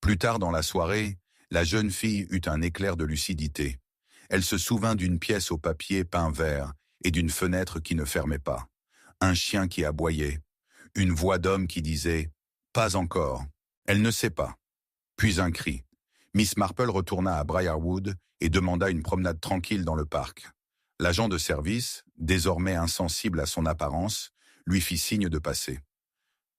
Plus tard dans la soirée, la jeune fille eut un éclair de lucidité. Elle se souvint d'une pièce au papier peint vert et d'une fenêtre qui ne fermait pas. Un chien qui aboyait. Une voix d'homme qui disait « Pas encore. Elle ne sait pas. » Puis un cri. Miss Marple retourna à Briarwood et demanda une promenade tranquille dans le parc. L'agent de service, désormais insensible à son apparence, lui fit signe de passer.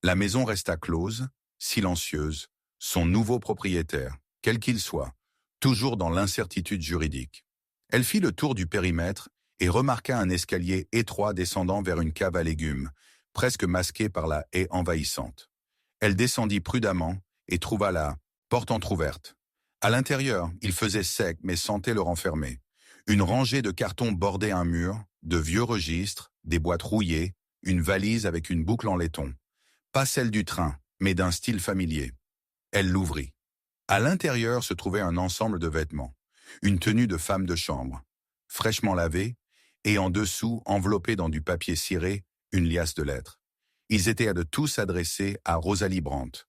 La maison resta close, silencieuse, son nouveau propriétaire, quel qu'il soit, toujours dans l'incertitude juridique. Elle fit le tour du périmètre et remarqua un escalier étroit descendant vers une cave à légumes, presque masquée par la haie envahissante. Elle descendit prudemment et trouva la porte entr'ouverte. À l'intérieur, il faisait sec mais sentait le renfermer. Une rangée de cartons bordait un mur, de vieux registres, des boîtes rouillées, une valise avec une boucle en laiton. Pas celle du train, mais d'un style familier. Elle l'ouvrit. À l'intérieur se trouvait un ensemble de vêtements, une tenue de femme de chambre, fraîchement lavée, et en dessous, enveloppée dans du papier ciré, une liasse de lettres. Ils étaient tous adressés à Rosalie Brandt,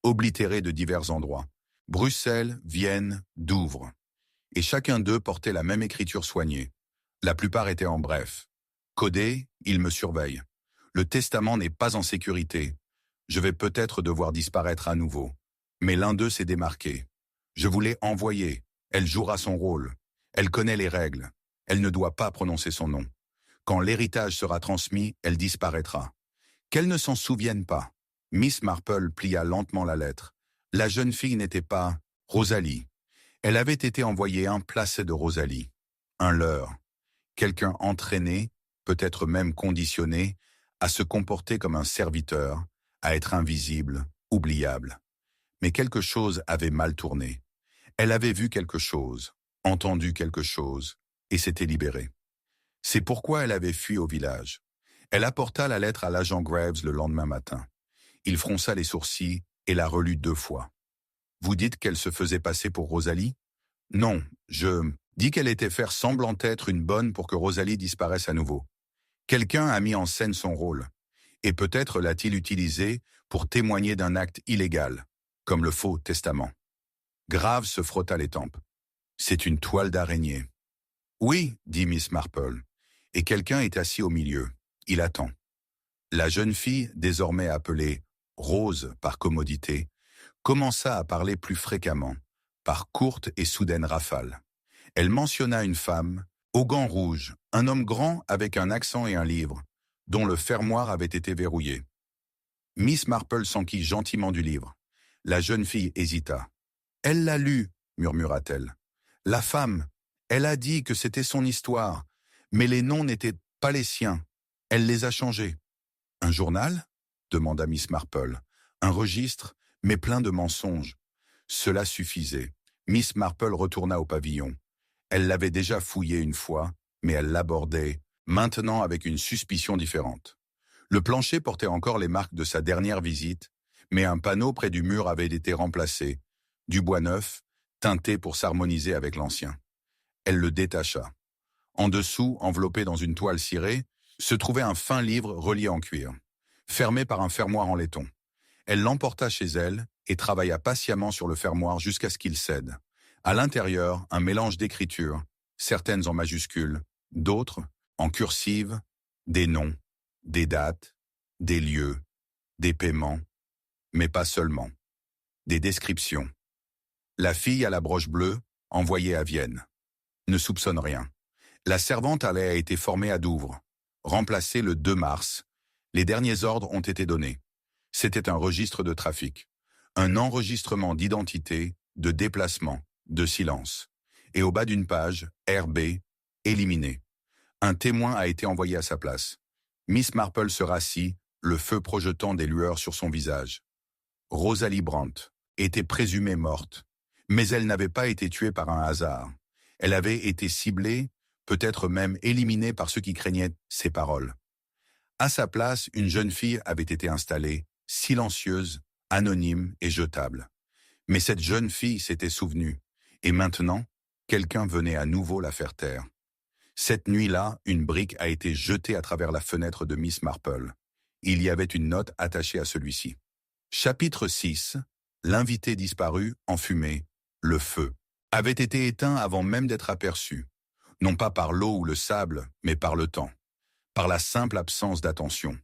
oblitérés de divers endroits. Bruxelles, Vienne, Douvres. Et chacun d'eux portait la même écriture soignée. La plupart étaient en bref. Codé, il me surveille. Le testament n'est pas en sécurité. Je vais peut-être devoir disparaître à nouveau. Mais l'un d'eux s'est démarqué. Je vous l'ai envoyé. Elle jouera son rôle. Elle connaît les règles. Elle ne doit pas prononcer son nom. Quand l'héritage sera transmis, elle disparaîtra. Qu'elle ne s'en souvienne pas. Miss Marple plia lentement la lettre. La jeune fille n'était pas Rosalie. Elle avait été envoyée un placé de Rosalie. Un leurre. Quelqu'un entraîné, peut-être même conditionné, à se comporter comme un serviteur, à être invisible, oubliable. Mais quelque chose avait mal tourné. Elle avait vu quelque chose, entendu quelque chose, et s'était libérée. C'est pourquoi elle avait fui au village. Elle apporta la lettre à l'agent Graves le lendemain matin. Il fronça les sourcils et la relut 2 fois. Vous dites qu'elle se faisait passer pour Rosalie? Non, je dis qu'elle était faire semblant être une bonne pour que Rosalie disparaisse à nouveau. Quelqu'un a mis en scène son rôle, et peut-être l'a-t-il utilisé pour témoigner d'un acte illégal, comme le faux testament. Graves se frotta les tempes. C'est une toile d'araignée. Oui, dit Miss Marple, et quelqu'un est assis au milieu. Il attend. La jeune fille, désormais appelée Rose par commodité, commença à parler plus fréquemment, par courtes et soudaines rafales. Elle mentionna une femme, aux gants rouges, un homme grand avec un accent et un livre, dont le fermoir avait été verrouillé. Miss Marple s'enquit gentiment du livre. La jeune fille hésita. « Elle l'a lu, murmura-t-elle. La femme, elle a dit que c'était son histoire, mais les noms n'étaient pas les siens. Elle les a changés. » « Un journal ?» demanda Miss Marple. « Un registre, mais plein de mensonges. » Cela suffisait. Miss Marple retourna au pavillon. Elle l'avait déjà fouillé une fois, mais elle l'abordait, maintenant avec une suspicion différente. Le plancher portait encore les marques de sa dernière visite, mais un panneau près du mur avait été remplacé, du bois neuf, teinté pour s'harmoniser avec l'ancien. Elle le détacha. En dessous, enveloppé dans une toile cirée, se trouvait un fin livre relié en cuir, fermé par un fermoir en laiton. Elle l'emporta chez elle et travailla patiemment sur le fermoir jusqu'à ce qu'il cède. À l'intérieur, un mélange d'écritures, certaines en majuscules, d'autres en cursive, des noms, des dates, des lieux, des paiements, mais pas seulement. Des descriptions. La fille à la broche bleue, envoyée à Vienne. Ne soupçonne rien. La servante a été formée à Douvres. Remplacée le 2 mars. Les derniers ordres ont été donnés. C'était un registre de trafic. Un enregistrement d'identité, de déplacement, de silence. Et au bas d'une page, RB, éliminé. Un témoin a été envoyé à sa place. Miss Marple se rassit, le feu projetant des lueurs sur son visage. Rosalie Brandt était présumée morte, mais elle n'avait pas été tuée par un hasard. Elle avait été ciblée, peut-être même éliminée par ceux qui craignaient ses paroles. À sa place, une jeune fille avait été installée, silencieuse, anonyme et jetable. Mais cette jeune fille s'était souvenue, et maintenant, quelqu'un venait à nouveau la faire taire. Cette nuit-là, une brique a été jetée à travers la fenêtre de Miss Marple. Il y avait une note attachée à celui-ci. Chapitre 6. L'invité disparu, enfumé, le feu, avait été éteint avant même d'être aperçu, non pas par l'eau ou le sable, mais par le temps, par la simple absence d'attention.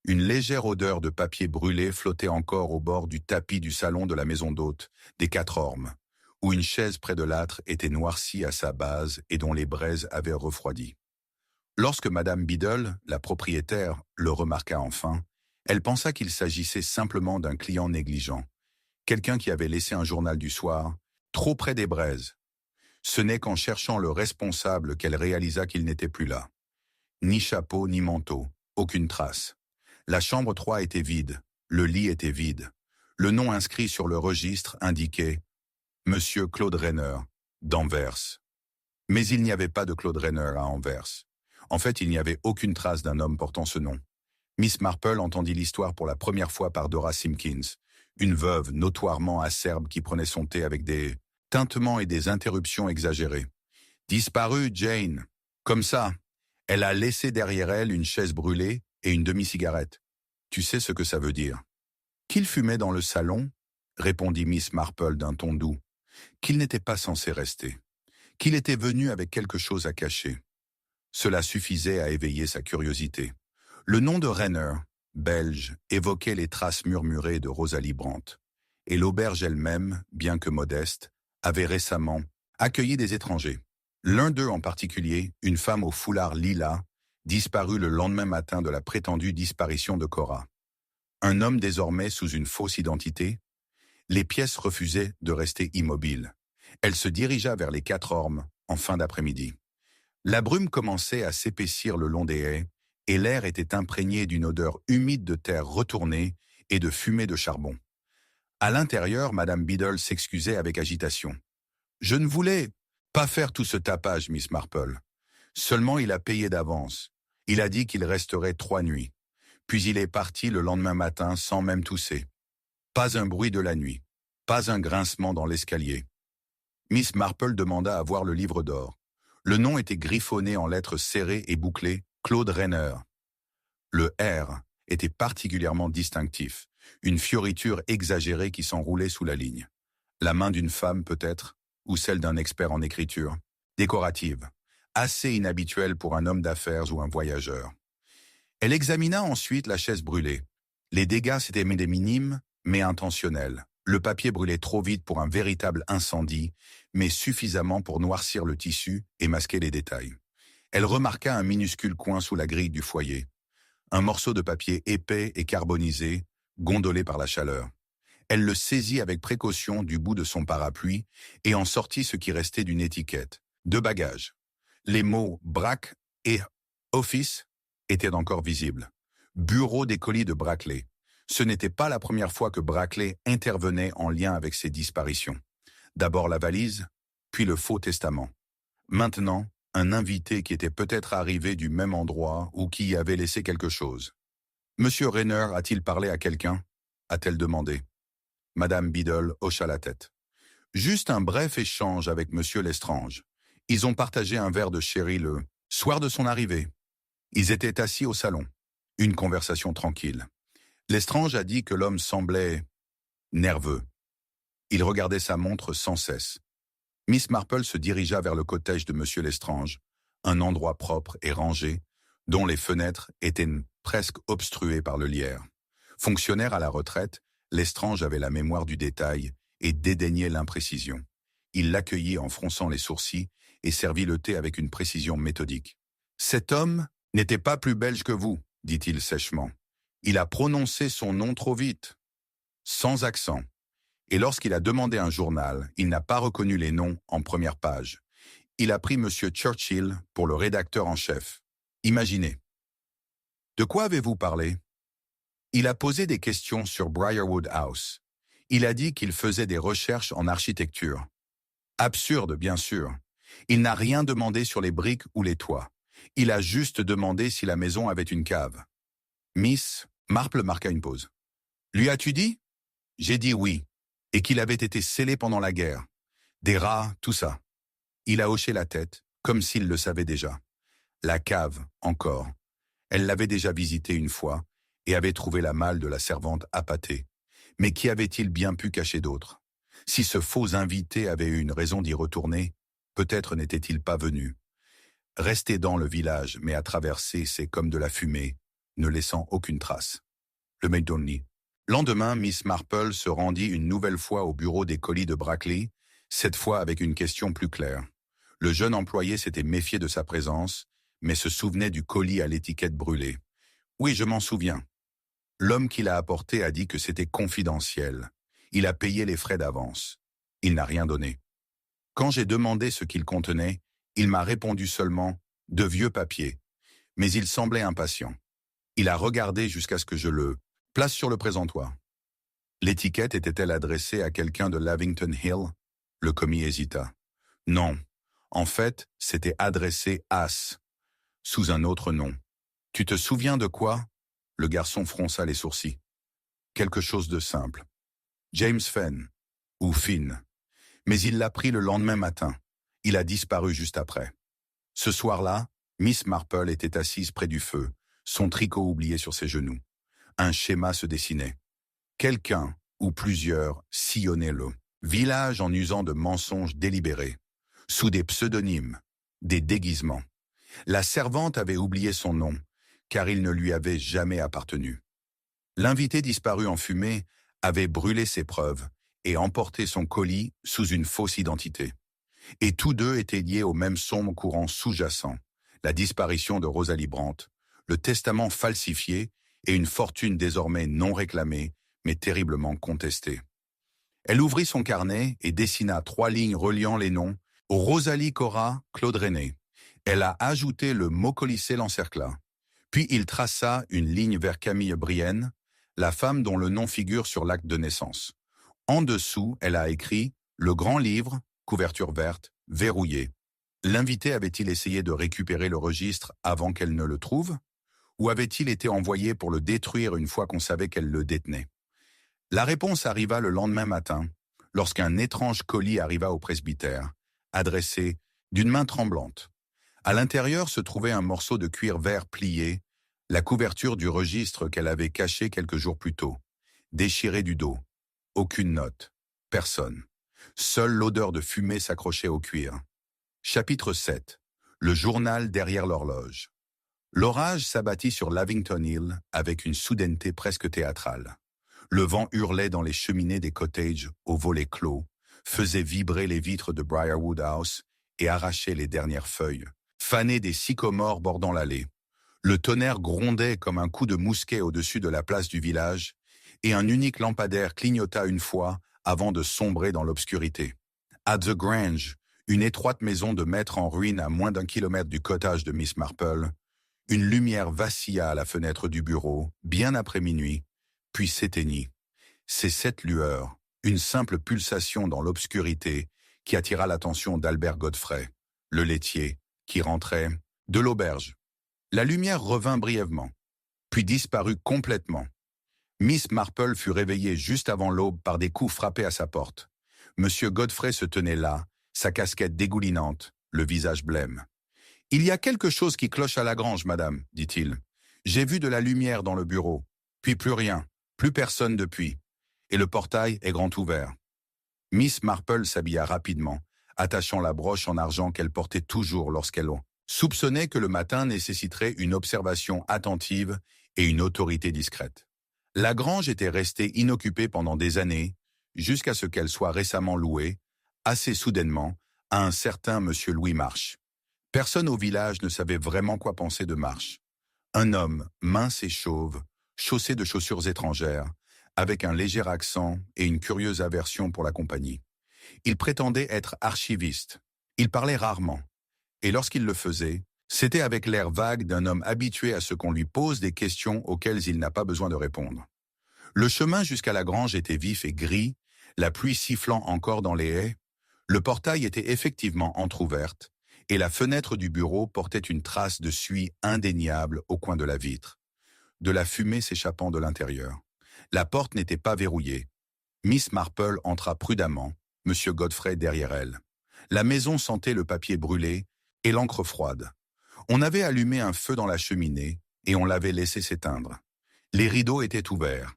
Une légère odeur de papier brûlé flottait encore au bord du tapis du salon de la maison d'hôte, des 4 ormes, où une chaise près de l'âtre était noircie à sa base et dont les braises avaient refroidi. Lorsque Madame Biddle, la propriétaire, le remarqua enfin, elle pensa qu'il s'agissait simplement d'un client négligent, quelqu'un qui avait laissé un journal du soir, trop près des braises. Ce n'est qu'en cherchant le responsable qu'elle réalisa qu'il n'était plus là. Ni chapeau, ni manteau, aucune trace. La chambre 3 était vide, le lit était vide. Le nom inscrit sur le registre indiquait « Monsieur Claude Rainer, d'Anvers ». Mais il n'y avait pas de Claude Rainer à Anvers. En fait, il n'y avait aucune trace d'un homme portant ce nom. Miss Marple entendit l'histoire pour la première fois par Dora Simpkins, une veuve notoirement acerbe qui prenait son thé avec des tintements et des interruptions exagérées. « Disparue, Jane. Comme ça. Elle a laissé derrière elle une chaise brûlée et une demi-cigarette. Tu sais ce que ça veut dire. » « Qu'il fumait dans le salon ?» répondit Miss Marple d'un ton doux. « Qu'il n'était pas censé rester. Qu'il était venu avec quelque chose à cacher. » Cela suffisait à éveiller sa curiosité. Le nom de Rainer, belge, évoquait les traces murmurées de Rosalie Brandt. Et l'auberge elle-même, bien que modeste, avait récemment accueilli des étrangers. L'un d'eux en particulier, une femme au foulard lilas, disparut le lendemain matin de la prétendue disparition de Cora. Un homme désormais sous une fausse identité. Les pièces refusaient de rester immobiles. Elle se dirigea vers les 4 ormes en fin d'après-midi. La brume commençait à s'épaissir le long des haies et l'air était imprégné d'une odeur humide de terre retournée et de fumée de charbon. À l'intérieur, Madame Biddle s'excusait avec agitation. « Je ne voulais pas faire tout ce tapage, Miss Marple. Seulement il a payé d'avance. Il a dit qu'il resterait 3 nuits. Puis il est parti le lendemain matin sans même tousser. Pas un bruit de la nuit. Pas un grincement dans l'escalier. » Miss Marple demanda à voir le livre d'or. Le nom était griffonné en lettres serrées et bouclées, Claude Rainer. Le R était particulièrement distinctif, une fioriture exagérée qui s'enroulait sous la ligne. La main d'une femme peut-être, ou celle d'un expert en écriture, décorative, assez inhabituelle pour un homme d'affaires ou un voyageur. Elle examina ensuite la chaise brûlée. Les dégâts s'étaient minimes, mais intentionnels. Le papier brûlait trop vite pour un véritable incendie, mais suffisamment pour noircir le tissu et masquer les détails. Elle remarqua un minuscule coin sous la grille du foyer. Un morceau de papier épais et carbonisé, gondolé par la chaleur. Elle le saisit avec précaution du bout de son parapluie et en sortit ce qui restait d'une étiquette. 2 bagages. Les mots « braque » et « office » étaient encore visibles. Bureau des colis de Brackley. Ce n'était pas la première fois que Brackley intervenait en lien avec ces disparitions. D'abord la valise, puis le faux testament. Maintenant, un invité qui était peut-être arrivé du même endroit ou qui y avait laissé quelque chose. « Monsieur Rainer a-t-il parlé à quelqu'un » a-t-elle demandé. Madame Biddle hocha la tête. « Juste un bref échange avec Monsieur Lestrange. Ils ont partagé un verre de sherry le soir de son arrivée. Ils étaient assis au salon. Une conversation tranquille. Lestrange a dit que l'homme semblait nerveux. Il regardait sa montre sans cesse. Miss Marple se dirigea vers le cottage de Monsieur Lestrange, un endroit propre et rangé, dont les fenêtres étaient presque obstruées par le lierre. Fonctionnaire à la retraite, Lestrange avait la mémoire du détail et dédaignait l'imprécision. Il l'accueillit en fronçant les sourcils et servit le thé avec une précision méthodique. « Cet homme n'était pas plus belge que vous, dit-il sèchement. Il a prononcé son nom trop vite, sans accent. Et lorsqu'il a demandé un journal, il n'a pas reconnu les noms en première page. Il a pris M. Churchill pour le rédacteur en chef. Imaginez. De quoi avez-vous parlé? Il a posé des questions sur Briarwood House. Il a dit qu'il faisait des recherches en architecture. Absurde, bien sûr. Il n'a rien demandé sur les briques ou les toits. Il a juste demandé si la maison avait une cave. Miss Marple marqua une pause. Lui as-tu dit? J'ai dit oui. Et qu'il avait été scellé pendant la guerre. Des rats, tout ça. Il a hoché la tête, comme s'il le savait déjà. La cave, encore. Elle l'avait déjà visitée une fois et avait trouvé la malle de la servante appâtée. Mais qu'y avait-il bien pu cacher d'autre? Si ce faux invité avait eu une raison d'y retourner, peut-être n'était-il pas venu. Rester dans le village, mais à traverser, c'est comme de la fumée, ne laissant aucune trace. Le maid only. Lendemain, Miss Marple se rendit une nouvelle fois au bureau des colis de Brackley, cette fois avec une question plus claire. Le jeune employé s'était méfié de sa présence, mais se souvenait du colis à l'étiquette brûlée. « Oui, je m'en souviens. L'homme qui l'a apporté a dit que c'était confidentiel. Il a payé les frais d'avance. Il n'a rien donné. Quand j'ai demandé ce qu'il contenait, il m'a répondu seulement « de vieux papiers ». Mais il semblait impatient. Il a regardé jusqu'à ce que je le place sur le présentoir. L'étiquette était-elle adressée à quelqu'un de Lavington Hill? Le commis hésita. Non. En fait, c'était adressé As, sous un autre nom. Tu te souviens de quoi? Le garçon fronça les sourcils. Quelque chose de simple. James Fenn, ou Finn. Mais il l'a pris le lendemain matin. Il a disparu juste après. Ce soir-là, Miss Marple était assise près du feu, son tricot oublié sur ses genoux. Un schéma se dessinait. Quelqu'un, ou plusieurs, sillonnaient le village en usant de mensonges délibérés, sous des pseudonymes, des déguisements. La servante avait oublié son nom, car il ne lui avait jamais appartenu. L'invité disparu en fumée avait brûlé ses preuves et emporté son colis sous une fausse identité. Et tous deux étaient liés au même sombre courant sous-jacent, la disparition de Rosalie Brandt, le testament falsifié et une fortune désormais non réclamée, mais terriblement contestée. Elle ouvrit son carnet et dessina 3 lignes reliant les noms au Rosalie Cora Claude René. Elle a ajouté le mot Colisée l'encercla. Puis il traça une ligne vers Camille Brienne, la femme dont le nom figure sur l'acte de naissance. En dessous, elle a écrit « Le grand livre, couverture verte, verrouillé ». L'invité avait-il essayé de récupérer le registre avant qu'elle ne le trouve? Ou avait-il été envoyé pour le détruire une fois qu'on savait qu'elle le détenait? La réponse arriva le lendemain matin, lorsqu'un étrange colis arriva au presbytère, adressé d'une main tremblante. À l'intérieur se trouvait un morceau de cuir vert plié, la couverture du registre qu'elle avait caché quelques jours plus tôt, déchiré du dos. Aucune note, personne. Seule l'odeur de fumée s'accrochait au cuir. Chapitre 7. Le journal derrière l'horloge. L'orage s'abattit sur Lavington Hill avec une soudaineté presque théâtrale. Le vent hurlait dans les cheminées des cottages aux volets clos, faisait vibrer les vitres de Briarwood House et arrachait les dernières feuilles, fanées des sycomores bordant l'allée. Le tonnerre grondait comme un coup de mousquet au-dessus de la place du village, et un unique lampadaire clignota une fois avant de sombrer dans l'obscurité. À The Grange, une étroite maison de maître en ruine à moins d'1 kilomètre du cottage de Miss Marple, une lumière vacilla à la fenêtre du bureau, bien après minuit, puis s'éteignit. C'est cette lueur, une simple pulsation dans l'obscurité, qui attira l'attention d'Albert Godfrey, le laitier, qui rentrait de l'auberge. La lumière revint brièvement, puis disparut complètement. Miss Marple fut réveillée juste avant l'aube par des coups frappés à sa porte. Monsieur Godfrey se tenait là, sa casquette dégoulinante, le visage blême. « Il y a quelque chose qui cloche à la grange, madame, dit-il. J'ai vu de la lumière dans le bureau, puis plus rien, plus personne depuis. Et le portail est grand ouvert. » Miss Marple s'habilla rapidement, attachant la broche en argent qu'elle portait toujours lorsqu'elle soupçonnait que le matin nécessiterait une observation attentive et une autorité discrète. La grange était restée inoccupée pendant des années, jusqu'à ce qu'elle soit récemment louée, assez soudainement, à un certain monsieur Louis March. Personne au village ne savait vraiment quoi penser de March. Un homme mince et chauve, chaussé de chaussures étrangères, avec un léger accent et une curieuse aversion pour la compagnie. Il prétendait être archiviste. Il parlait rarement. Et lorsqu'il le faisait, c'était avec l'air vague d'un homme habitué à ce qu'on lui pose des questions auxquelles il n'a pas besoin de répondre. Le chemin jusqu'à la grange était vif et gris, la pluie sifflant encore dans les haies. Le portail était effectivement entr'ouverte, et la fenêtre du bureau portait une trace de suie indéniable au coin de la vitre. De la fumée s'échappant de l'intérieur. La porte n'était pas verrouillée. Miss Marple entra prudemment, Monsieur Godfrey derrière elle. La maison sentait le papier brûlé et l'encre froide. On avait allumé un feu dans la cheminée et on l'avait laissé s'éteindre. Les rideaux étaient ouverts.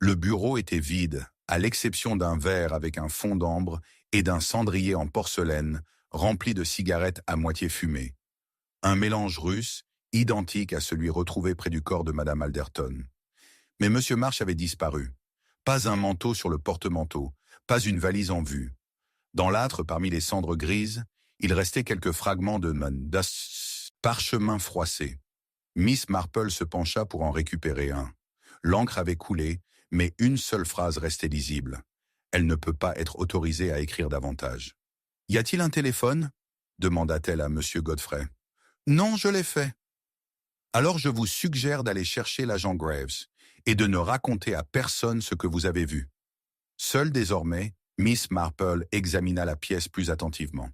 Le bureau était vide, à l'exception d'un verre avec un fond d'ambre et d'un cendrier en porcelaine rempli de cigarettes à moitié fumées. Un mélange russe, identique à celui retrouvé près du corps de Madame Alderton. Mais M. March avait disparu. Pas un manteau sur le porte-manteau, pas une valise en vue. Dans l'âtre, parmi les cendres grises, il restait quelques fragments de parchemin froissé. Miss Marple se pencha pour en récupérer un. L'encre avait coulé, mais une seule phrase restait lisible. Elle ne peut pas être autorisée à écrire davantage. « Y a-t-il un téléphone » demanda-t-elle à M. Godfrey. « Non, je l'ai fait. »« Alors je vous suggère d'aller chercher l'agent Graves et de ne raconter à personne ce que vous avez vu. Seule désormais, Miss Marple examina la pièce plus attentivement.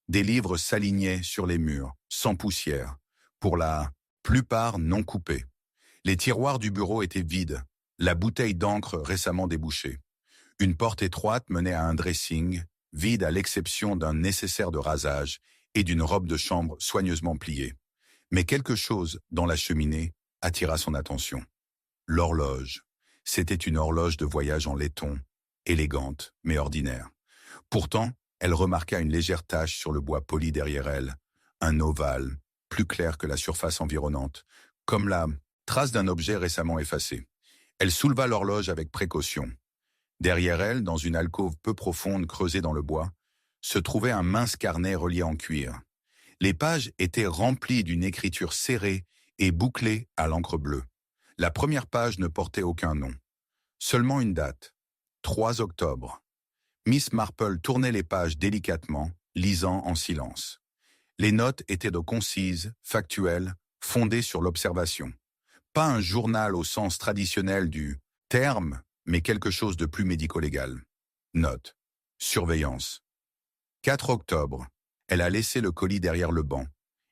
Des livres s'alignaient sur les murs, sans poussière, pour la plupart non coupés. Les tiroirs du bureau étaient vides, la bouteille d'encre récemment débouchée. Une porte étroite menait à un dressing, vide à l'exception d'un nécessaire de rasage et d'une robe de chambre soigneusement pliée. Mais quelque chose dans la cheminée attira son attention. L'horloge. C'était une horloge de voyage en laiton, élégante mais ordinaire. Pourtant, elle remarqua une légère tache sur le bois poli derrière elle, un ovale, plus clair que la surface environnante, comme la trace d'un objet récemment effacé. Elle souleva l'horloge avec précaution. Derrière elle, dans une alcôve peu profonde creusée dans le bois, se trouvait un mince carnet relié en cuir. Les pages étaient remplies d'une écriture serrée et bouclée à l'encre bleue. La première page ne portait aucun nom. Seulement une date. 3 octobre. Miss Marple tournait les pages délicatement, lisant en silence. Les notes étaient de concises, factuelles, fondées sur l'observation. Pas un journal au sens traditionnel du terme, mais quelque chose de plus médico-légal. Note. Surveillance. 4 octobre. Elle a laissé le colis derrière le banc.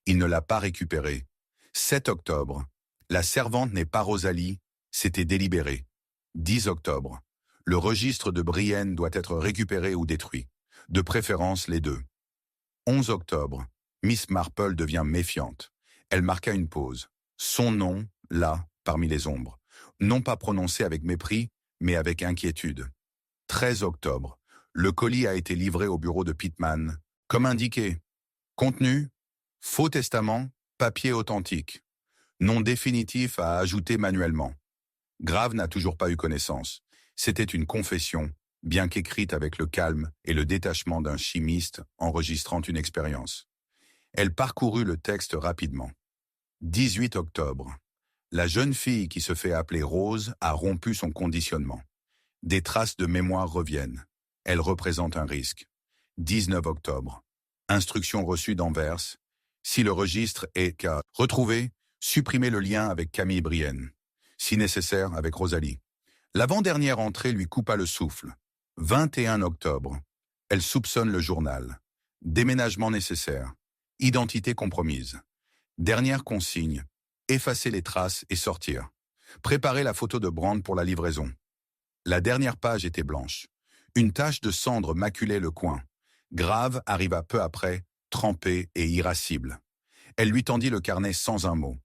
Il ne l'a pas récupéré. 7 octobre. La servante n'est pas Rosalie, c'était délibéré. 10 octobre. Le registre de Brienne doit être récupéré ou détruit. De préférence les deux. 11 octobre. Miss Marple devient méfiante. Elle marqua une pause. Son nom, là, parmi les ombres. Non pas prononcé avec mépris, mais avec inquiétude. 13 octobre. Le colis a été livré au bureau de Pittman, comme indiqué. Contenu, faux testament, papier authentique. Nom définitif à ajouter manuellement. Grave n'a toujours pas eu connaissance. C'était une confession, bien qu'écrite avec le calme et le détachement d'un chimiste enregistrant une expérience. Elle parcourut le texte rapidement. 18 octobre. La jeune fille qui se fait appeler Rose a rompu son conditionnement. Des traces de mémoire reviennent. Elle représente un risque. 19 octobre. Instruction reçue d'Anvers. Si le registre est qu'à retrouver, supprimez le lien avec Camille Brienne. Si nécessaire, avec Rosalie. L'avant-dernière entrée lui coupa le souffle. 21 octobre. Elle soupçonne le journal. Déménagement nécessaire. Identité compromise. Dernière consigne. Effacer les traces et sortir. Préparer la photo de Brand pour la livraison. La dernière page était blanche. Une tache de cendre maculait le coin. Grave arriva peu après, trempée et irascible. Elle lui tendit le carnet sans un mot.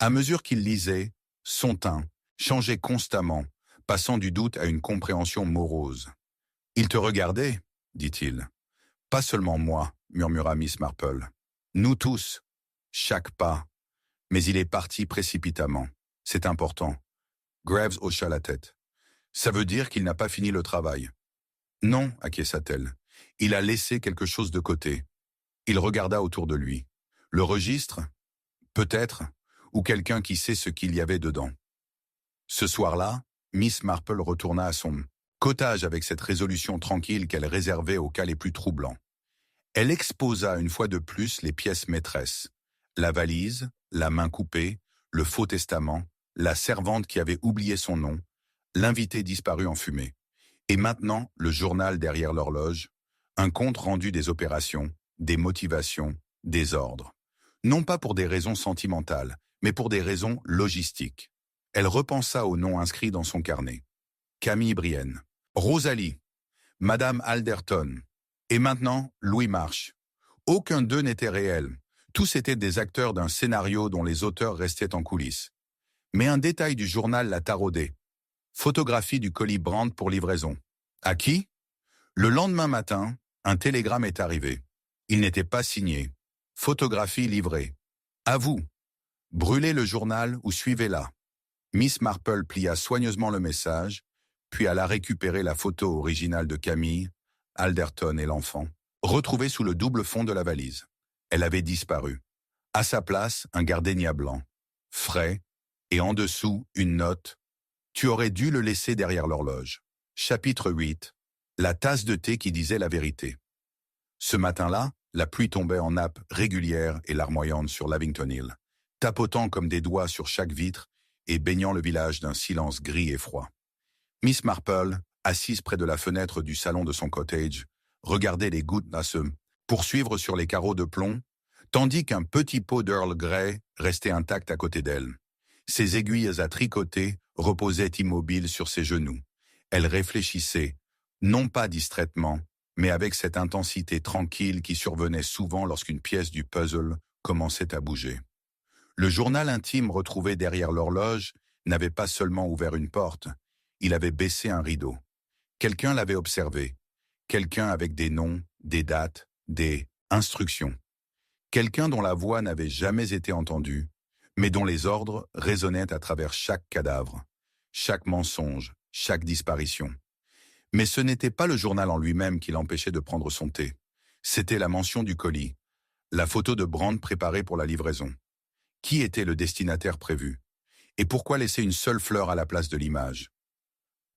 À mesure qu'il lisait, son teint changeait constamment, passant du doute à une compréhension morose. « Il te regardait » dit-il. « Pas seulement moi » murmura Miss Marple. « Nous tous. Chaque pas. » Mais il est parti précipitamment. C'est important. Graves hocha la tête. « Ça veut dire qu'il n'a pas fini le travail. » « Non, acquiesça-t-elle. Il a laissé quelque chose de côté. » Il regarda autour de lui. Le registre? Peut-être, ou quelqu'un qui sait ce qu'il y avait dedans. Ce soir-là, Miss Marple retourna à son cottage avec cette résolution tranquille qu'elle réservait aux cas les plus troublants. Elle exposa une fois de plus les pièces maîtresses. La valise, la main coupée, le faux testament, la servante qui avait oublié son nom, l'invité disparu en fumée. Et maintenant, le journal derrière l'horloge, un compte rendu des opérations, des motivations, des ordres. Non pas pour des raisons sentimentales, mais pour des raisons logistiques. Elle repensa aux noms inscrits dans son carnet. Camille Brienne, Rosalie, Madame Alderton, et maintenant Louis March. Aucun d'eux n'était réel. Tous étaient des acteurs d'un scénario dont les auteurs restaient en coulisses. Mais un détail du journal la taraudait. Photographie du colis Brand pour livraison. À qui? Le lendemain matin, un télégramme est arrivé. Il n'était pas signé. Photographie livrée. À vous. Brûlez le journal ou suivez-la. Miss Marple plia soigneusement le message, puis alla récupérer la photo originale de Camille, Alderton et l'enfant, retrouvée sous le double fond de la valise. Elle avait disparu. À sa place, un gardénia blanc, frais, et en dessous, une note. Tu aurais dû le laisser derrière l'horloge. Chapitre 8. La tasse de thé qui disait la vérité. Ce matin-là, la pluie tombait en nappes régulières et larmoyantes sur Lavington Hill, tapotant comme des doigts sur chaque vitre et baignant le village d'un silence gris et froid. Miss Marple assise près de la fenêtre du salon de son cottage, regardait les gouttes à se poursuivre sur les carreaux de plomb, tandis qu'un petit pot d'Earl Grey restait intact à côté d'elle. Ses aiguilles à tricoter reposaient immobiles sur ses genoux. Elle réfléchissait, non pas distraitement, mais avec cette intensité tranquille qui survenait souvent lorsqu'une pièce du puzzle commençait à bouger. Le journal intime retrouvé derrière l'horloge n'avait pas seulement ouvert une porte, il avait baissé un rideau. Quelqu'un l'avait observé, quelqu'un avec des noms, des dates, des instructions. Quelqu'un dont la voix n'avait jamais été entendue, mais dont les ordres résonnaient à travers chaque cadavre, chaque mensonge, chaque disparition. Mais ce n'était pas le journal en lui-même qui l'empêchait de prendre son thé. C'était la mention du colis, la photo de Brandt préparée pour la livraison. Qui était le destinataire prévu? Et pourquoi laisser une seule fleur à la place de l'image?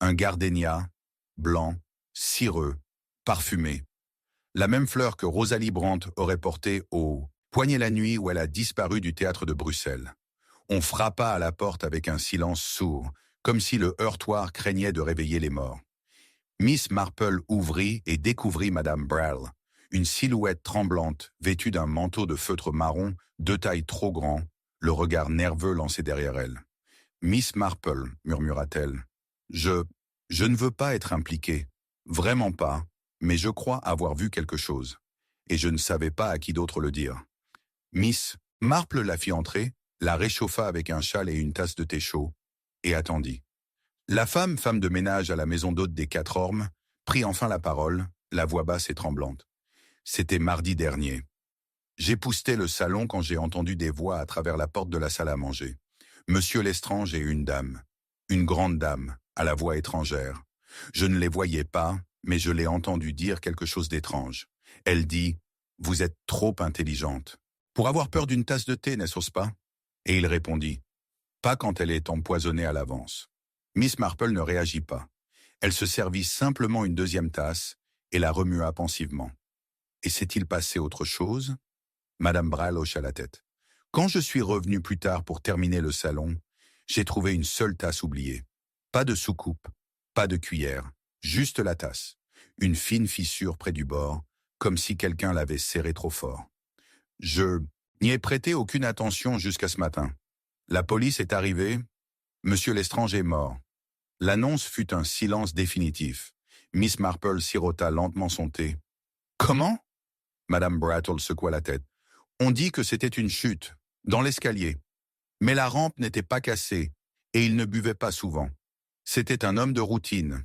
Un gardénia, blanc, cireux, parfumé. La même fleur que Rosalie Brandt aurait portée au poignet la nuit où elle a disparu du théâtre de Bruxelles. On frappa à la porte avec un silence sourd, comme si le heurtoir craignait de réveiller les morts. Miss Marple ouvrit et découvrit Madame Brell, une silhouette tremblante, vêtue d'un manteau de feutre marron, de taille trop grand, le regard nerveux lancé derrière elle. « Miss Marple, murmura-t-elle, je ne veux pas être impliquée, vraiment pas, mais je crois avoir vu quelque chose. » Et je ne savais pas à qui d'autre le dire. Miss Marple la fit entrer, la réchauffa avec un châle et une tasse de thé chaud, et attendit. La femme de ménage à la maison d'hôte des Quatre Ormes, prit enfin la parole, la voix basse et tremblante. C'était mardi dernier. J'époussetais le salon quand j'ai entendu des voix à travers la porte de la salle à manger. Monsieur Lestrange et une dame, une grande dame, à la voix étrangère. Je ne les voyais pas, mais je l'ai entendu dire quelque chose d'étrange. Elle dit « Vous êtes trop intelligente. Pour avoir peur d'une tasse de thé, n'est-ce pas ?» Et il répondit « Pas quand elle est empoisonnée à l'avance. » Miss Marple ne réagit pas. Elle se servit simplement une deuxième tasse et la remua pensivement. Et s'est-il passé autre chose? Madame Brell hocha la tête. Quand je suis revenu plus tard pour terminer le salon, j'ai trouvé une seule tasse oubliée. Pas de soucoupe, pas de cuillère, juste la tasse. Une fine fissure près du bord, comme si quelqu'un l'avait serrée trop fort. Je n'y ai prêté aucune attention jusqu'à ce matin. La police est arrivée. Monsieur Lestrange est mort. L'annonce fut un silence définitif. Miss Marple sirota lentement son thé. « Comment ?» Madame Brattle secoua la tête. « On dit que c'était une chute, dans l'escalier. Mais la rampe n'était pas cassée, et il ne buvait pas souvent. C'était un homme de routine. »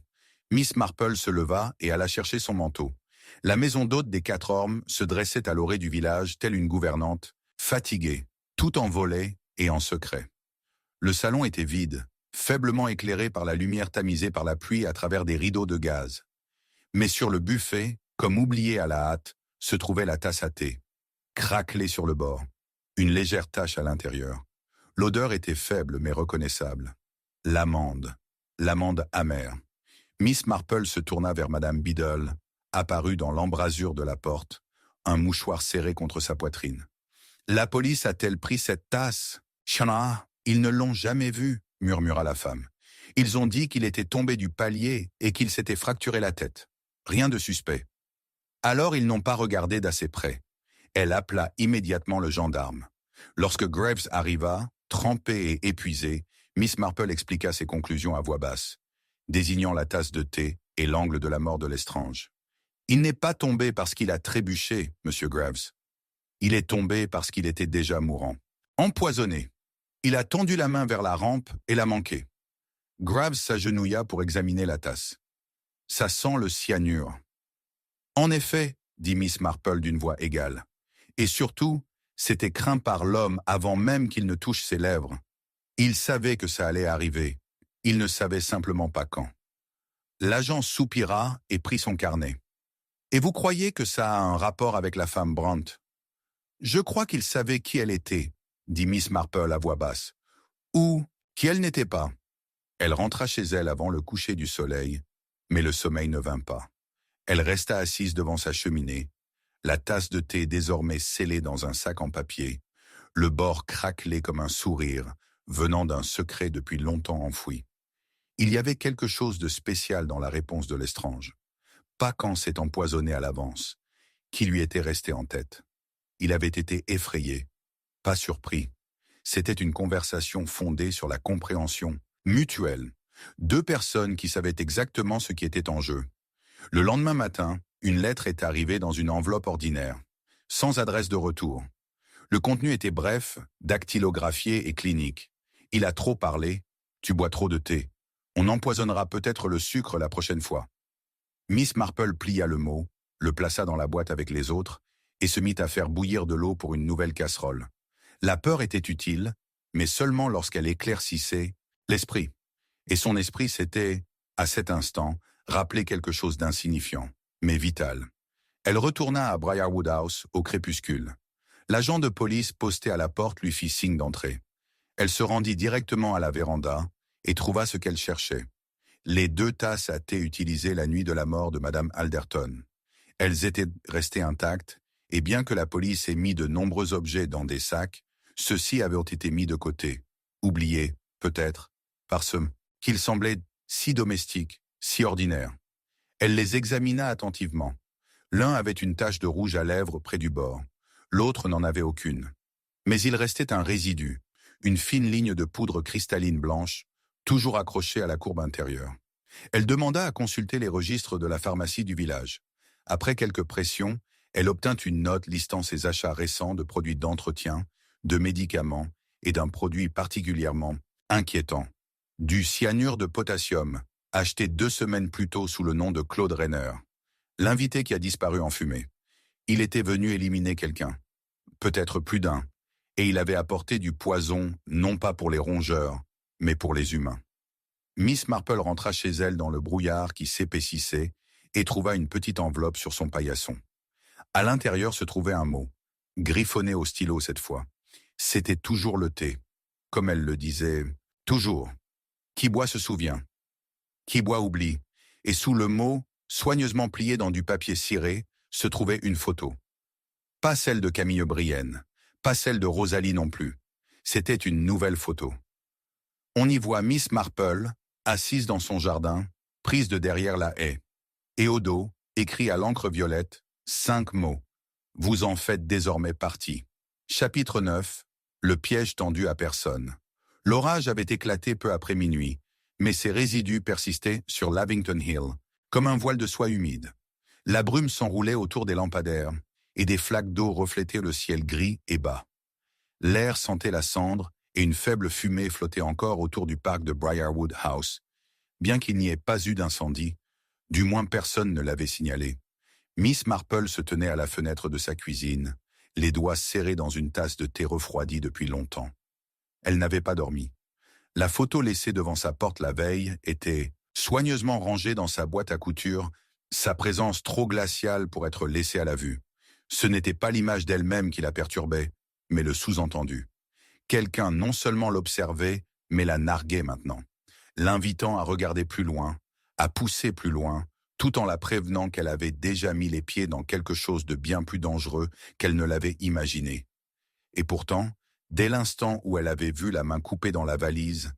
Miss Marple se leva et alla chercher son manteau. La maison d'hôte des Quatre Ormes se dressait à l'orée du village, telle une gouvernante, fatiguée, tout en volée et en secret. Le salon était vide, faiblement éclairé par la lumière tamisée par la pluie à travers des rideaux de gaz. Mais sur le buffet, comme oublié à la hâte, se trouvait la tasse à thé, craquelée sur le bord, une légère tache à l'intérieur. L'odeur était faible mais reconnaissable. L'amande amère. Miss Marple se tourna vers Madame Biddle, apparue dans l'embrasure de la porte, un mouchoir serré contre sa poitrine. « La police a-t-elle pris cette tasse? Chana, ils ne l'ont jamais vue, » murmura la femme. « Ils ont dit qu'il était tombé du palier et qu'il s'était fracturé la tête. Rien de suspect. » Alors ils n'ont pas regardé d'assez près. Elle appela immédiatement le gendarme. Lorsque Graves arriva, trempé et épuisé, Miss Marple expliqua ses conclusions à voix basse, désignant la tasse de thé et l'angle de la mort de Lestrange. « Il n'est pas tombé parce qu'il a trébuché, Monsieur Graves. Il est tombé parce qu'il était déjà mourant. Empoisonné. Il a tendu la main vers la rampe et l'a manqué. » Graves s'agenouilla pour examiner la tasse. « Ça sent le cyanure. » « En effet, » dit Miss Marple d'une voix égale. « Et surtout, c'était craint par l'homme avant même qu'il ne touche ses lèvres. Il savait que ça allait arriver. Il ne savait simplement pas quand. » L'agent soupira et prit son carnet. « Et vous croyez que ça a un rapport avec la femme Brandt? »« Je crois qu'il savait qui elle était, » dit Miss Marple à voix basse. « Ou qui elle n'était pas. » Elle rentra chez elle avant le coucher du soleil, mais le sommeil ne vint pas. Elle resta assise devant sa cheminée, la tasse de thé désormais scellée dans un sac en papier, le bord craquelé comme un sourire, venant d'un secret depuis longtemps enfoui. Il y avait quelque chose de spécial dans la réponse de Lestrange. Pas quand s'est empoisonné à l'avance, qui lui était resté en tête. Il avait été effrayé, pas surpris. C'était une conversation fondée sur la compréhension mutuelle. Deux personnes qui savaient exactement ce qui était en jeu. Le lendemain matin, une lettre est arrivée dans une enveloppe ordinaire, sans adresse de retour. Le contenu était bref, dactylographié et clinique. Il a trop parlé, tu bois trop de thé. On empoisonnera peut-être le sucre la prochaine fois. Miss Marple plia le mot, le plaça dans la boîte avec les autres, et se mit à faire bouillir de l'eau pour une nouvelle casserole. La peur était utile, mais seulement lorsqu'elle éclaircissait l'esprit. Et son esprit s'était, à cet instant, rappelé quelque chose d'insignifiant, mais vital. Elle retourna à Briarwood House au crépuscule. L'agent de police posté à la porte lui fit signe d'entrer. Elle se rendit directement à la véranda et trouva ce qu'elle cherchait. Les 2 tasses à thé utilisées la nuit de la mort de Madame Alderton. Elles étaient restées intactes, et bien que la police ait mis de nombreux objets dans des sacs, ceux-ci avaient été mis de côté, oubliés, peut-être, parce qu'ils semblaient si domestiques, si ordinaires. Elle les examina attentivement. L'un avait une tache de rouge à lèvres près du bord, l'autre n'en avait aucune. Mais il restait un résidu, une fine ligne de poudre cristalline blanche, toujours accrochée à la courbe intérieure. Elle demanda à consulter les registres de la pharmacie du village. Après quelques pressions, elle obtint une note listant ses achats récents de produits d'entretien, de médicaments et d'un produit particulièrement inquiétant. Du cyanure de potassium, acheté 2 semaines plus tôt sous le nom de Claude Rainer. L'invité qui a disparu en fumée. Il était venu éliminer quelqu'un. Peut-être plus d'un. Et il avait apporté du poison, non pas pour les rongeurs, mais pour les humains. Miss Marple rentra chez elle dans le brouillard qui s'épaississait et trouva une petite enveloppe sur son paillasson. À l'intérieur se trouvait un mot, griffonné au stylo cette fois. C'était toujours le thé. Comme elle le disait, toujours. Qui boit se souvient. Qui boit oublie. Et sous le mot, soigneusement plié dans du papier ciré, se trouvait une photo. Pas celle de Camille Brienne, pas celle de Rosalie non plus. C'était une nouvelle photo. On y voit Miss Marple, assise dans son jardin, prise de derrière la haie. Et au dos, écrit à l'encre violette, 5 mots. Vous en faites désormais partie. Chapitre 9. Le piège tendu à personne. L'orage avait éclaté peu après minuit, mais ses résidus persistaient sur Lavington Hill, comme un voile de soie humide. La brume s'enroulait autour des lampadaires, et des flaques d'eau reflétaient le ciel gris et bas. L'air sentait la cendre, et une faible fumée flottait encore autour du parc de Briarwood House. Bien qu'il n'y ait pas eu d'incendie, du moins personne ne l'avait signalé. Miss Marple se tenait à la fenêtre de sa cuisine, les doigts serrés dans une tasse de thé refroidi depuis longtemps. Elle n'avait pas dormi. La photo laissée devant sa porte la veille était soigneusement rangée dans sa boîte à couture, sa présence trop glaciale pour être laissée à la vue. Ce n'était pas l'image d'elle-même qui la perturbait, mais le sous-entendu. Quelqu'un non seulement l'observait, mais la narguait maintenant, l'invitant à regarder plus loin, à pousser plus loin, tout en la prévenant qu'elle avait déjà mis les pieds dans quelque chose de bien plus dangereux qu'elle ne l'avait imaginé. Et pourtant, dès l'instant où elle avait vu la main coupée dans la valise,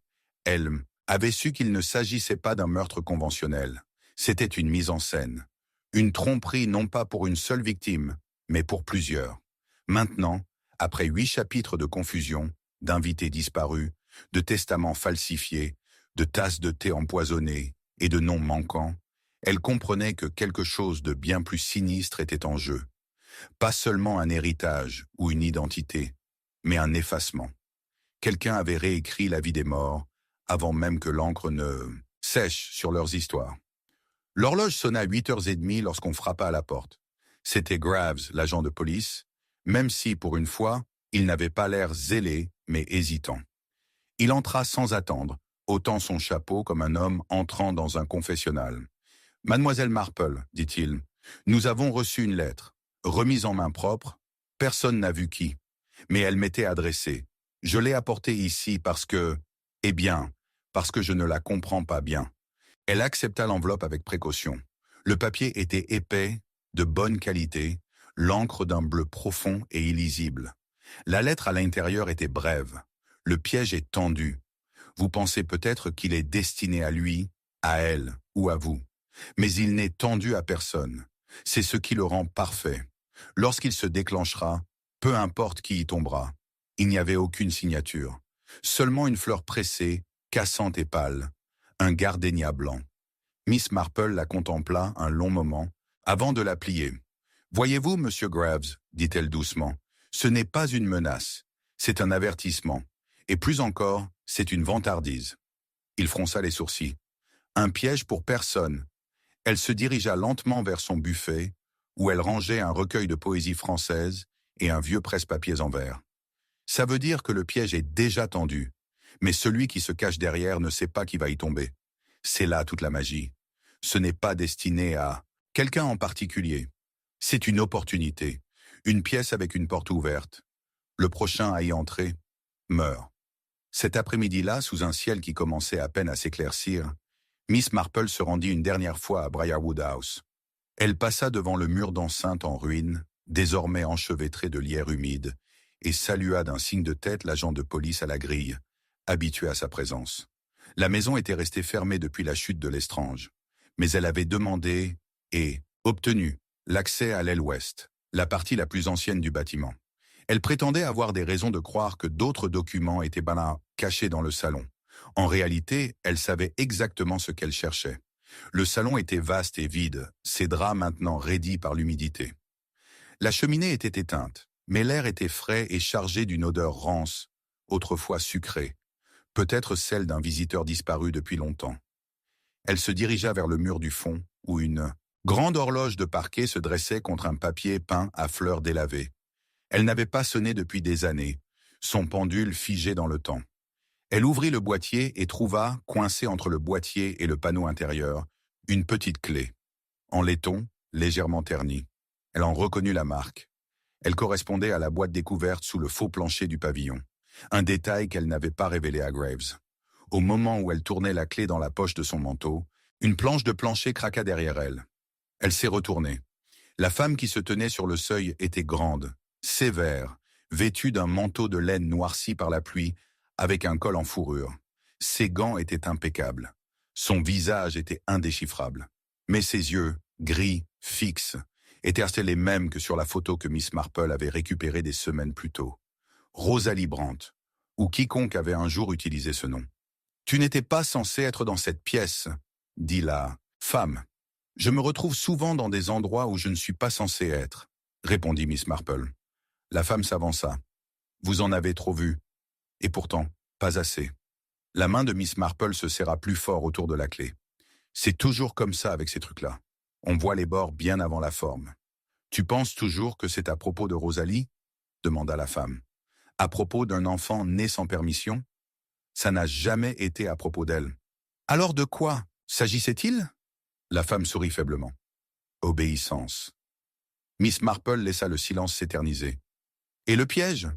elle avait su qu'il ne s'agissait pas d'un meurtre conventionnel. C'était une mise en scène. Une tromperie non pas pour une seule victime, mais pour plusieurs. Maintenant, après 8 chapitres de confusion, d'invités disparus, de testaments falsifiés, de tasses de thé empoisonnées et de noms manquants, elle comprenait que quelque chose de bien plus sinistre était en jeu. Pas seulement un héritage ou une identité, mais un effacement. Quelqu'un avait réécrit la vie des morts avant même que l'encre ne sèche sur leurs histoires. L'horloge sonna à 8h30 lorsqu'on frappa à la porte. C'était Graves, l'agent de police, même si, pour une fois, il n'avait pas l'air zélé, mais hésitant. Il entra sans attendre, ôtant son chapeau comme un homme entrant dans un confessionnal. « Mademoiselle Marple, dit-il, nous avons reçu une lettre, remise en main propre, personne n'a vu qui, mais elle m'était adressée. Je l'ai apportée ici parce que, parce que je ne la comprends pas bien. » Elle accepta l'enveloppe avec précaution. Le papier était épais, de bonne qualité, l'encre d'un bleu profond et illisible. La lettre à l'intérieur était brève. Le piège est tendu. Vous pensez peut-être qu'il est destiné à lui, à elle ou à vous. Mais il n'est tendu à personne. C'est ce qui le rend parfait. Lorsqu'il se déclenchera, peu importe qui y tombera. Il n'y avait aucune signature. Seulement une fleur pressée, cassante et pâle. Un gardénia blanc. Miss Marple la contempla un long moment, avant de la plier. « Voyez-vous, monsieur Graves, dit-elle doucement, ce n'est pas une menace, c'est un avertissement. Et plus encore, c'est une vantardise. » Il fronça les sourcils. « Un piège pour personne. » Elle se dirigea lentement vers son buffet, où elle rangeait un recueil de poésie française et un vieux presse-papiers en verre. Ça veut dire que le piège est déjà tendu, mais celui qui se cache derrière ne sait pas qui va y tomber. C'est là toute la magie. Ce n'est pas destiné à quelqu'un en particulier. C'est une opportunité, une pièce avec une porte ouverte. Le prochain à y entrer meurt. Cet après-midi-là, sous un ciel qui commençait à peine à s'éclaircir, Miss Marple se rendit une dernière fois à Briarwood House. Elle passa devant le mur d'enceinte en ruine, désormais enchevêtré de lierre humide, et salua d'un signe de tête l'agent de police à la grille, habitué à sa présence. La maison était restée fermée depuis la chute de Lestrange, mais elle avait demandé et obtenu l'accès à l'aile ouest, la partie la plus ancienne du bâtiment. Elle prétendait avoir des raisons de croire que d'autres documents étaient cachés dans le salon. En réalité, elle savait exactement ce qu'elle cherchait. Le salon était vaste et vide, ses draps maintenant raidis par l'humidité. La cheminée était éteinte, mais l'air était frais et chargé d'une odeur rance, autrefois sucrée, peut-être celle d'un visiteur disparu depuis longtemps. Elle se dirigea vers le mur du fond, où une grande horloge de parquet se dressait contre un papier peint à fleurs délavées. Elle n'avait pas sonné depuis des années, son pendule figé dans le temps. Elle ouvrit le boîtier et trouva, coincé entre le boîtier et le panneau intérieur, une petite clé, en laiton, légèrement ternie. Elle en reconnut la marque. Elle correspondait à la boîte découverte sous le faux plancher du pavillon, un détail qu'elle n'avait pas révélé à Graves. Au moment où elle tournait la clé dans la poche de son manteau, une planche de plancher craqua derrière elle. Elle s'est retournée. La femme qui se tenait sur le seuil était grande, sévère, vêtue d'un manteau de laine noirci par la pluie, avec un col en fourrure. Ses gants étaient impeccables. Son visage était indéchiffrable. Mais ses yeux, gris, fixes, étaient restés les mêmes que sur la photo que Miss Marple avait récupérée des semaines plus tôt. Rosalie Brandt, ou quiconque avait un jour utilisé ce nom. « Tu n'étais pas censé être dans cette pièce, » dit la femme. « Je me retrouve souvent dans des endroits où je ne suis pas censé être, » répondit Miss Marple. La femme s'avança. « Vous en avez trop vu. Et pourtant, pas assez. » La main de Miss Marple se serra plus fort autour de la clé. « C'est toujours comme ça avec ces trucs-là. On voit les bords bien avant la forme. »« Tu penses toujours que c'est à propos de Rosalie ?» demanda la femme. « À propos d'un enfant né sans permission ? Ça n'a jamais été à propos d'elle. »« Alors de quoi s'agissait-il » La femme sourit faiblement. « Obéissance. » Miss Marple laissa le silence s'éterniser. « Et le piège ?»«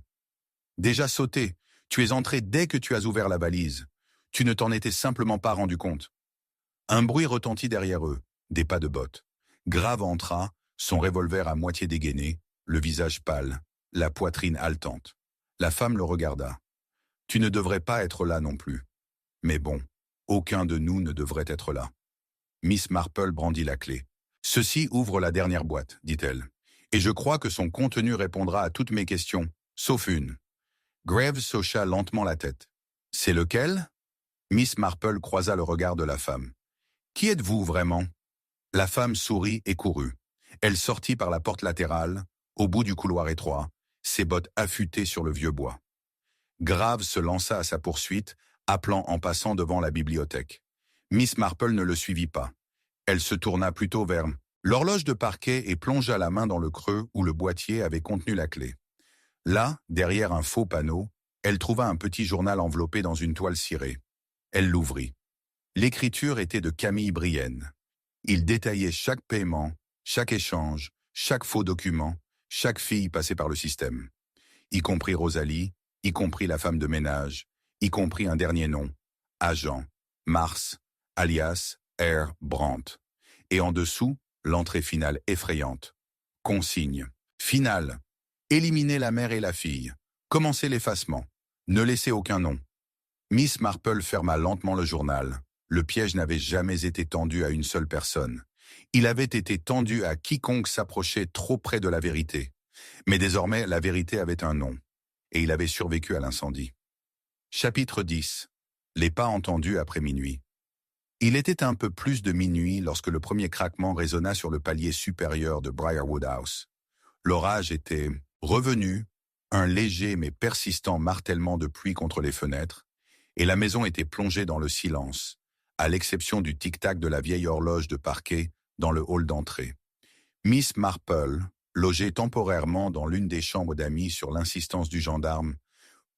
Déjà sauté. Tu es entré dès que tu as ouvert la valise. Tu ne t'en étais simplement pas rendu compte. » Un bruit retentit derrière eux, des pas de bottes. Grave entra, son revolver à moitié dégainé, le visage pâle, la poitrine haletante. La femme le regarda. « Tu ne devrais pas être là non plus. Mais bon, aucun de nous ne devrait être là. » Miss Marple brandit la clé. « Ceci ouvre la dernière boîte, dit-elle. Et je crois que son contenu répondra à toutes mes questions, sauf une. » Graves hocha lentement la tête. « C'est lequel ?» Miss Marple croisa le regard de la femme. « Qui êtes-vous vraiment ?» La femme sourit et courut. Elle sortit par la porte latérale, au bout du couloir étroit, ses bottes affûtées sur le vieux bois. Graves se lança à sa poursuite, appelant en passant devant la bibliothèque. Miss Marple ne le suivit pas. Elle se tourna plutôt vers l'horloge de parquet et plongea la main dans le creux où le boîtier avait contenu la clé. Là, derrière un faux panneau, elle trouva un petit journal enveloppé dans une toile cirée. Elle l'ouvrit. L'écriture était de Camille Brienne. Il détaillait chaque paiement, chaque échange, chaque faux document, chaque fille passée par le système. Y compris Rosalie, y compris la femme de ménage, y compris un dernier nom, agent, Mars, alias R. Brandt. Et en dessous, l'entrée finale effrayante. Consigne. Finale. Éliminer la mère et la fille. Commencer l'effacement. Ne laisser aucun nom. Miss Marple ferma lentement le journal. Le piège n'avait jamais été tendu à une seule personne. Il avait été tendu à quiconque s'approchait trop près de la vérité. Mais désormais, la vérité avait un nom, et il avait survécu à l'incendie. Chapitre 10. Les pas entendus après minuit. Il était un peu plus de minuit lorsque le premier craquement résonna sur le palier supérieur de Briarwood House. L'orage était revenu, un léger mais persistant martèlement de pluie contre les fenêtres, et la maison était plongée dans le silence, à l'exception du tic-tac de la vieille horloge de parquet dans le hall d'entrée. Miss Marple, logée temporairement dans l'une des chambres d'amis sur l'insistance du gendarme,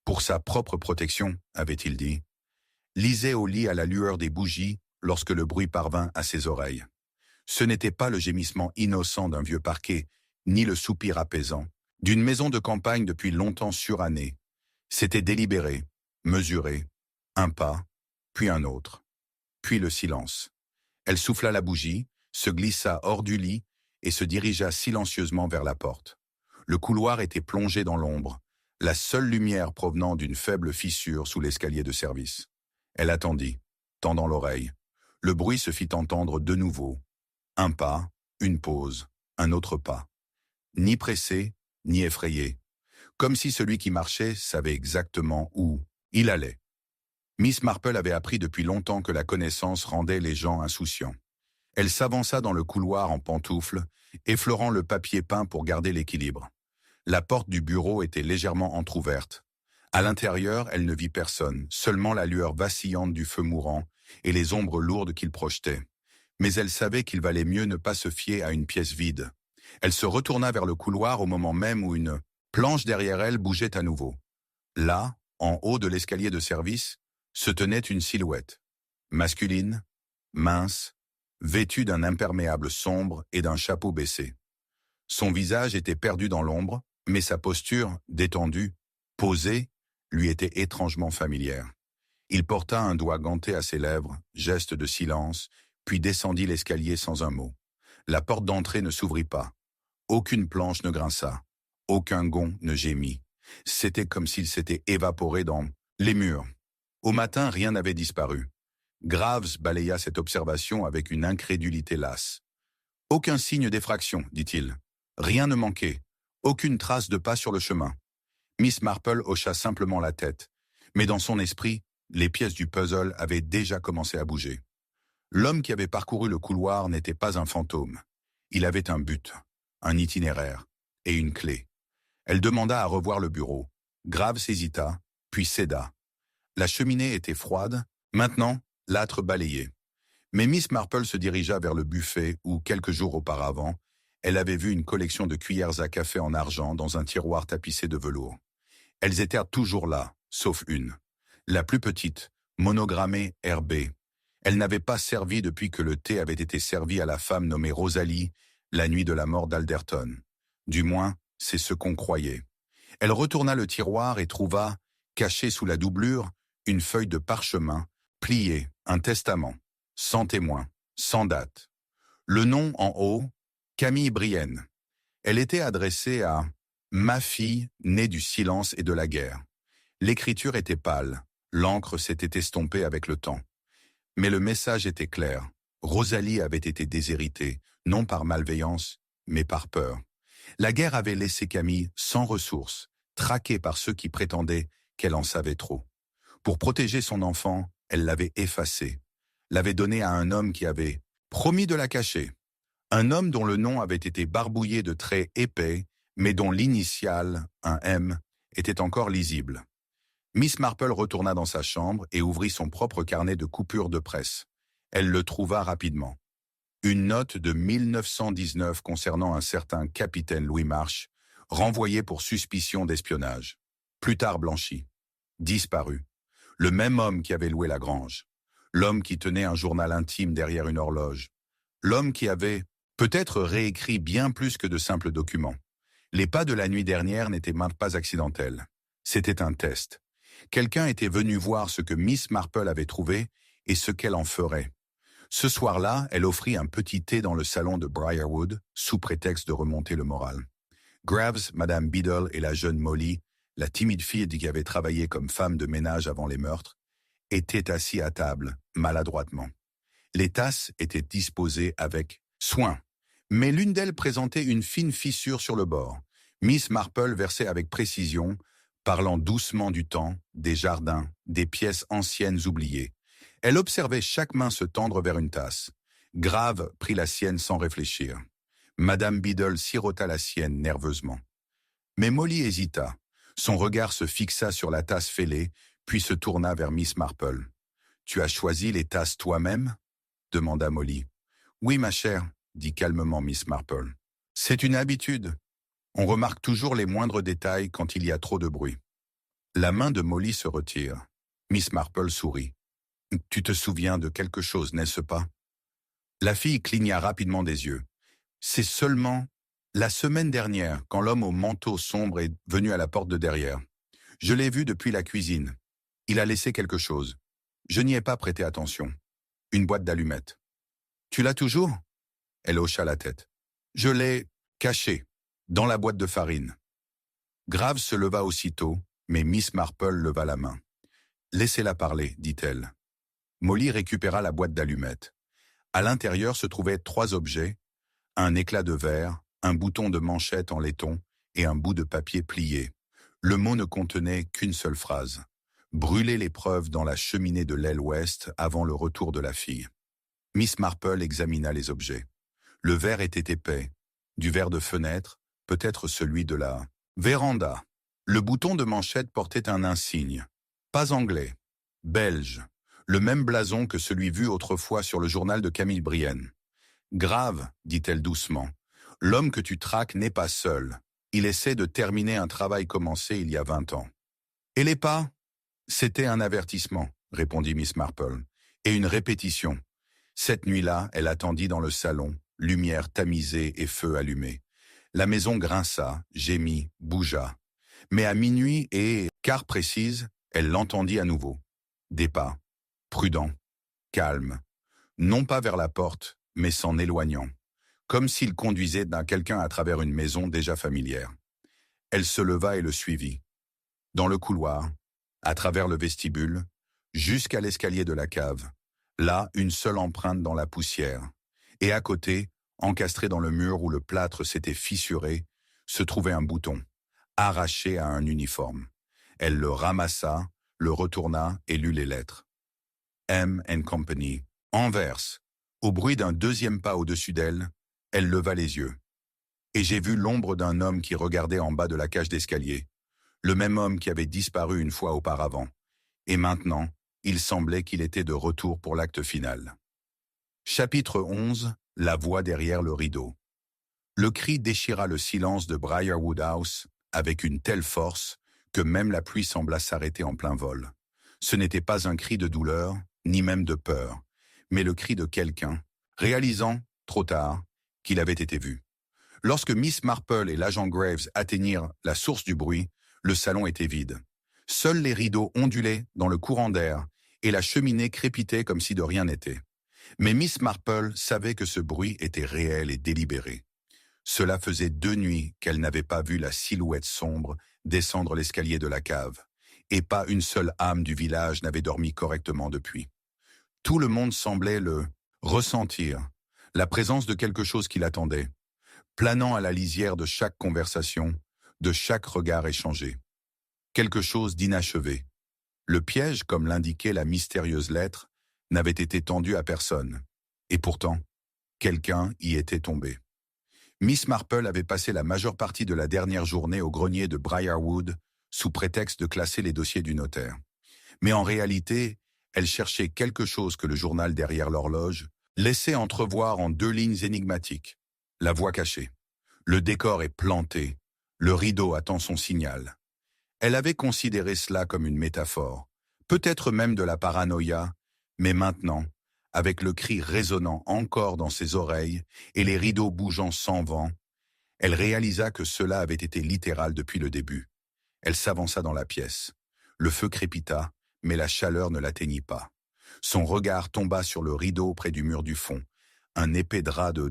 pour sa propre protection, avait-il dit, lisait au lit à la lueur des bougies lorsque le bruit parvint à ses oreilles. Ce n'était pas le gémissement innocent d'un vieux parquet, ni le soupir apaisant d'une maison de campagne depuis longtemps surannée. C'était délibéré, mesuré, un pas, puis un autre, puis le silence. Elle souffla la bougie, se glissa hors du lit et se dirigea silencieusement vers la porte. Le couloir était plongé dans l'ombre, la seule lumière provenant d'une faible fissure sous l'escalier de service. Elle attendit, tendant l'oreille. Le bruit se fit entendre de nouveau. Un pas, une pause, un autre pas. Ni pressé, ni effrayé. Comme si celui qui marchait savait exactement où il allait. Miss Marple avait appris depuis longtemps que la connaissance rendait les gens insouciants. Elle s'avança dans le couloir en pantoufles, effleurant le papier peint pour garder l'équilibre. La porte du bureau était légèrement entr'ouverte. À l'intérieur, elle ne vit personne, seulement la lueur vacillante du feu mourant et les ombres lourdes qu'il projetait. Mais elle savait qu'il valait mieux ne pas se fier à une pièce vide. Elle se retourna vers le couloir au moment même où une planche derrière elle bougeait à nouveau. Là, en haut de l'escalier de service, se tenait une silhouette. Masculine, mince, vêtue d'un imperméable sombre et d'un chapeau baissé. Son visage était perdu dans l'ombre, mais sa posture, détendue, posée, lui était étrangement familière. Il porta un doigt ganté à ses lèvres, geste de silence, puis descendit l'escalier sans un mot. La porte d'entrée ne s'ouvrit pas. Aucune planche ne grinça. Aucun gond ne gémit. C'était comme s'il s'était évaporé dans les murs. Au matin, rien n'avait disparu. Graves balaya cette observation avec une incrédulité lasse. « Aucun signe d'effraction, dit-il. Rien ne manquait. Aucune trace de pas sur le chemin. » Miss Marple hocha simplement la tête. Mais dans son esprit, les pièces du puzzle avaient déjà commencé à bouger. L'homme qui avait parcouru le couloir n'était pas un fantôme. Il avait un but, un itinéraire et une clé. Elle demanda à revoir le bureau. Graves hésita, puis céda. La cheminée était froide. Maintenant, l'âtre balayé. Mais Miss Marple se dirigea vers le buffet où, quelques jours auparavant, elle avait vu une collection de cuillères à café en argent dans un tiroir tapissé de velours. Elles étaient toujours là, sauf une. La plus petite, monogrammée RB. Elle n'avait pas servi depuis que le thé avait été servi à la femme nommée Rosalie, la nuit de la mort d'Alderton. Du moins, c'est ce qu'on croyait. Elle retourna le tiroir et trouva, caché sous la doublure, une feuille de parchemin, pliée, un testament, sans témoin, sans date. Le nom en haut, Camille Brienne. Elle était adressée à « Ma fille, née du silence et de la guerre ». L'écriture était pâle, l'encre s'était estompée avec le temps. Mais le message était clair. Rosalie avait été déshéritée, non par malveillance, mais par peur. La guerre avait laissé Camille sans ressources, traquée par ceux qui prétendaient qu'elle en savait trop. Pour protéger son enfant, elle l'avait effacée, l'avait donnée à un homme qui avait promis de la cacher. Un homme dont le nom avait été barbouillé de traits épais, mais dont l'initiale, un M, était encore lisible. Miss Marple retourna dans sa chambre et ouvrit son propre carnet de coupures de presse. Elle le trouva rapidement. Une note de 1919 concernant un certain capitaine Louis Marsh, renvoyé pour suspicion d'espionnage. Plus tard blanchi. Disparu. Le même homme qui avait loué la grange. L'homme qui tenait un journal intime derrière une horloge. L'homme qui avait peut-être réécrit bien plus que de simples documents. Les pas de la nuit dernière n'étaient même pas accidentels. C'était un test. Quelqu'un était venu voir ce que Miss Marple avait trouvé et ce qu'elle en ferait. Ce soir-là, elle offrit un petit thé dans le salon de Briarwood, sous prétexte de remonter le moral. Graves, Madame Biddle et la jeune Molly, la timide fille qui avait travaillé comme femme de ménage avant les meurtres, était assis à table, maladroitement. Les tasses étaient disposées avec soin, mais l'une d'elles présentait une fine fissure sur le bord. Miss Marple versait avec précision, parlant doucement du temps, des jardins, des pièces anciennes oubliées. Elle observait chaque main se tendre vers une tasse. Grave prit la sienne sans réfléchir. Madame Biddle sirota la sienne nerveusement. Mais Molly hésita. Son regard se fixa sur la tasse fêlée, puis se tourna vers Miss Marple. « Tu as choisi les tasses toi-même » demanda Molly. « Oui, ma chère, » dit calmement Miss Marple. « C'est une habitude. On remarque toujours les moindres détails quand il y a trop de bruit. » La main de Molly se retire. Miss Marple sourit. « Tu te souviens de quelque chose, n'est-ce pas ?» La fille cligna rapidement des yeux. « C'est seulement la semaine dernière, quand l'homme au manteau sombre est venu à la porte de derrière. Je l'ai vu depuis la cuisine. Il a laissé quelque chose. Je n'y ai pas prêté attention. Une boîte d'allumettes. « Tu l'as toujours ?» Elle hocha la tête. « Je l'ai caché, dans la boîte de farine. » Grave se leva aussitôt, mais Miss Marple leva la main. « Laissez-la parler, dit-elle. » Molly récupéra la boîte d'allumettes. À l'intérieur se trouvaient 3 objets, un éclat de verre, un bouton de manchette en laiton et un bout de papier plié. Le mot ne contenait qu'une seule phrase. Brûler les preuves dans la cheminée de l'aile ouest avant le retour de la fille. Miss Marple examina les objets. Le verre était épais, du verre de fenêtre, peut-être celui de la véranda. Le bouton de manchette portait un insigne. Pas anglais, belge, le même blason que celui vu autrefois sur le journal de Camille Brienne. « Grave, dit-elle doucement, l'homme que tu traques n'est pas seul. Il essaie de terminer un travail commencé il y a 20 ans. » « Et les pas ?» ?»« C'était un avertissement, » répondit Miss Marple, « et une répétition. Cette nuit-là, elle attendit dans le salon, lumière tamisée et feu allumé. La maison grinça, gémit, bougea. Mais à minuit et quart précise, elle l'entendit à nouveau. Des pas, prudents, calmes, non pas vers la porte, mais s'en éloignant, comme s'il conduisait quelqu'un à travers une maison déjà familière. Elle se leva et le suivit. Dans le couloir, à travers le vestibule, jusqu'à l'escalier de la cave. Là, une seule empreinte dans la poussière. Et à côté, encastré dans le mur où le plâtre s'était fissuré, se trouvait un bouton, arraché à un uniforme. Elle le ramassa, le retourna et lut les lettres. M & Company, Anvers. Au bruit d'un deuxième pas au-dessus d'elle, elle leva les yeux. Et j'ai vu l'ombre d'un homme qui regardait en bas de la cage d'escalier. Le même homme qui avait disparu une fois auparavant. Et maintenant, il semblait qu'il était de retour pour l'acte final. Chapitre 11. La voix derrière le rideau. Le cri déchira le silence de Briarwood House avec une telle force que même la pluie sembla s'arrêter en plein vol. Ce n'était pas un cri de douleur, ni même de peur, mais le cri de quelqu'un, réalisant, trop tard, qu'il avait été vu. Lorsque Miss Marple et l'agent Graves atteignirent la source du bruit, le salon était vide. Seuls les rideaux ondulaient dans le courant d'air et la cheminée crépitait comme si de rien n'était. Mais Miss Marple savait que ce bruit était réel et délibéré. Cela faisait 2 nuits qu'elle n'avait pas vu la silhouette sombre descendre l'escalier de la cave, et pas une seule âme du village n'avait dormi correctement depuis. Tout le monde semblait le ressentir, la présence de quelque chose qui l'attendait, planant à la lisière de chaque conversation, de chaque regard échangé. Quelque chose d'inachevé. Le piège, comme l'indiquait la mystérieuse lettre, n'avait été tendu à personne. Et pourtant, quelqu'un y était tombé. Miss Marple avait passé la majeure partie de la dernière journée au grenier de Briarwood, sous prétexte de classer les dossiers du notaire. Mais en réalité, elle cherchait quelque chose que le journal derrière l'horloge laissait entrevoir en 2 lignes énigmatiques. La voie cachée. Le décor est planté. Le rideau attend son signal. Elle avait considéré cela comme une métaphore, peut-être même de la paranoïa, mais maintenant, avec le cri résonnant encore dans ses oreilles et les rideaux bougeant sans vent, elle réalisa que cela avait été littéral depuis le début. Elle s'avança dans la pièce. Le feu crépita, mais la chaleur ne l'atteignit pas. Son regard tomba sur le rideau près du mur du fond, un épais drap de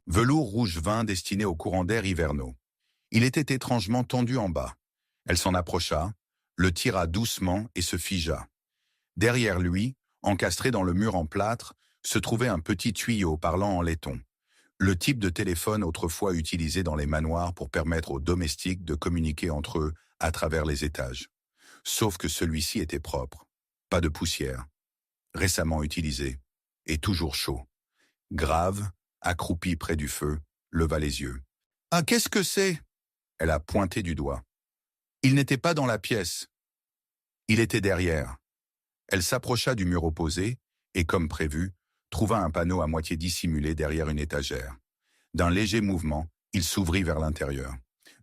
velours rouge vin destiné aux courants d'air hivernaux. Il était étrangement tendu en bas. Elle s'en approcha, le tira doucement et se figea. Derrière lui, encastré dans le mur en plâtre, se trouvait un petit tuyau parlant en laiton. Le type de téléphone autrefois utilisé dans les manoirs pour permettre aux domestiques de communiquer entre eux à travers les étages. Sauf que celui-ci était propre. Pas de poussière. Récemment utilisé. Et toujours chaud. Grave, accroupie près du feu, leva les yeux. « Ah, qu'est-ce que c'est ?» Elle a pointé du doigt. Il n'était pas dans la pièce. Il était derrière. Elle s'approcha du mur opposé et, comme prévu, trouva un panneau à moitié dissimulé derrière une étagère. D'un léger mouvement, il s'ouvrit vers l'intérieur.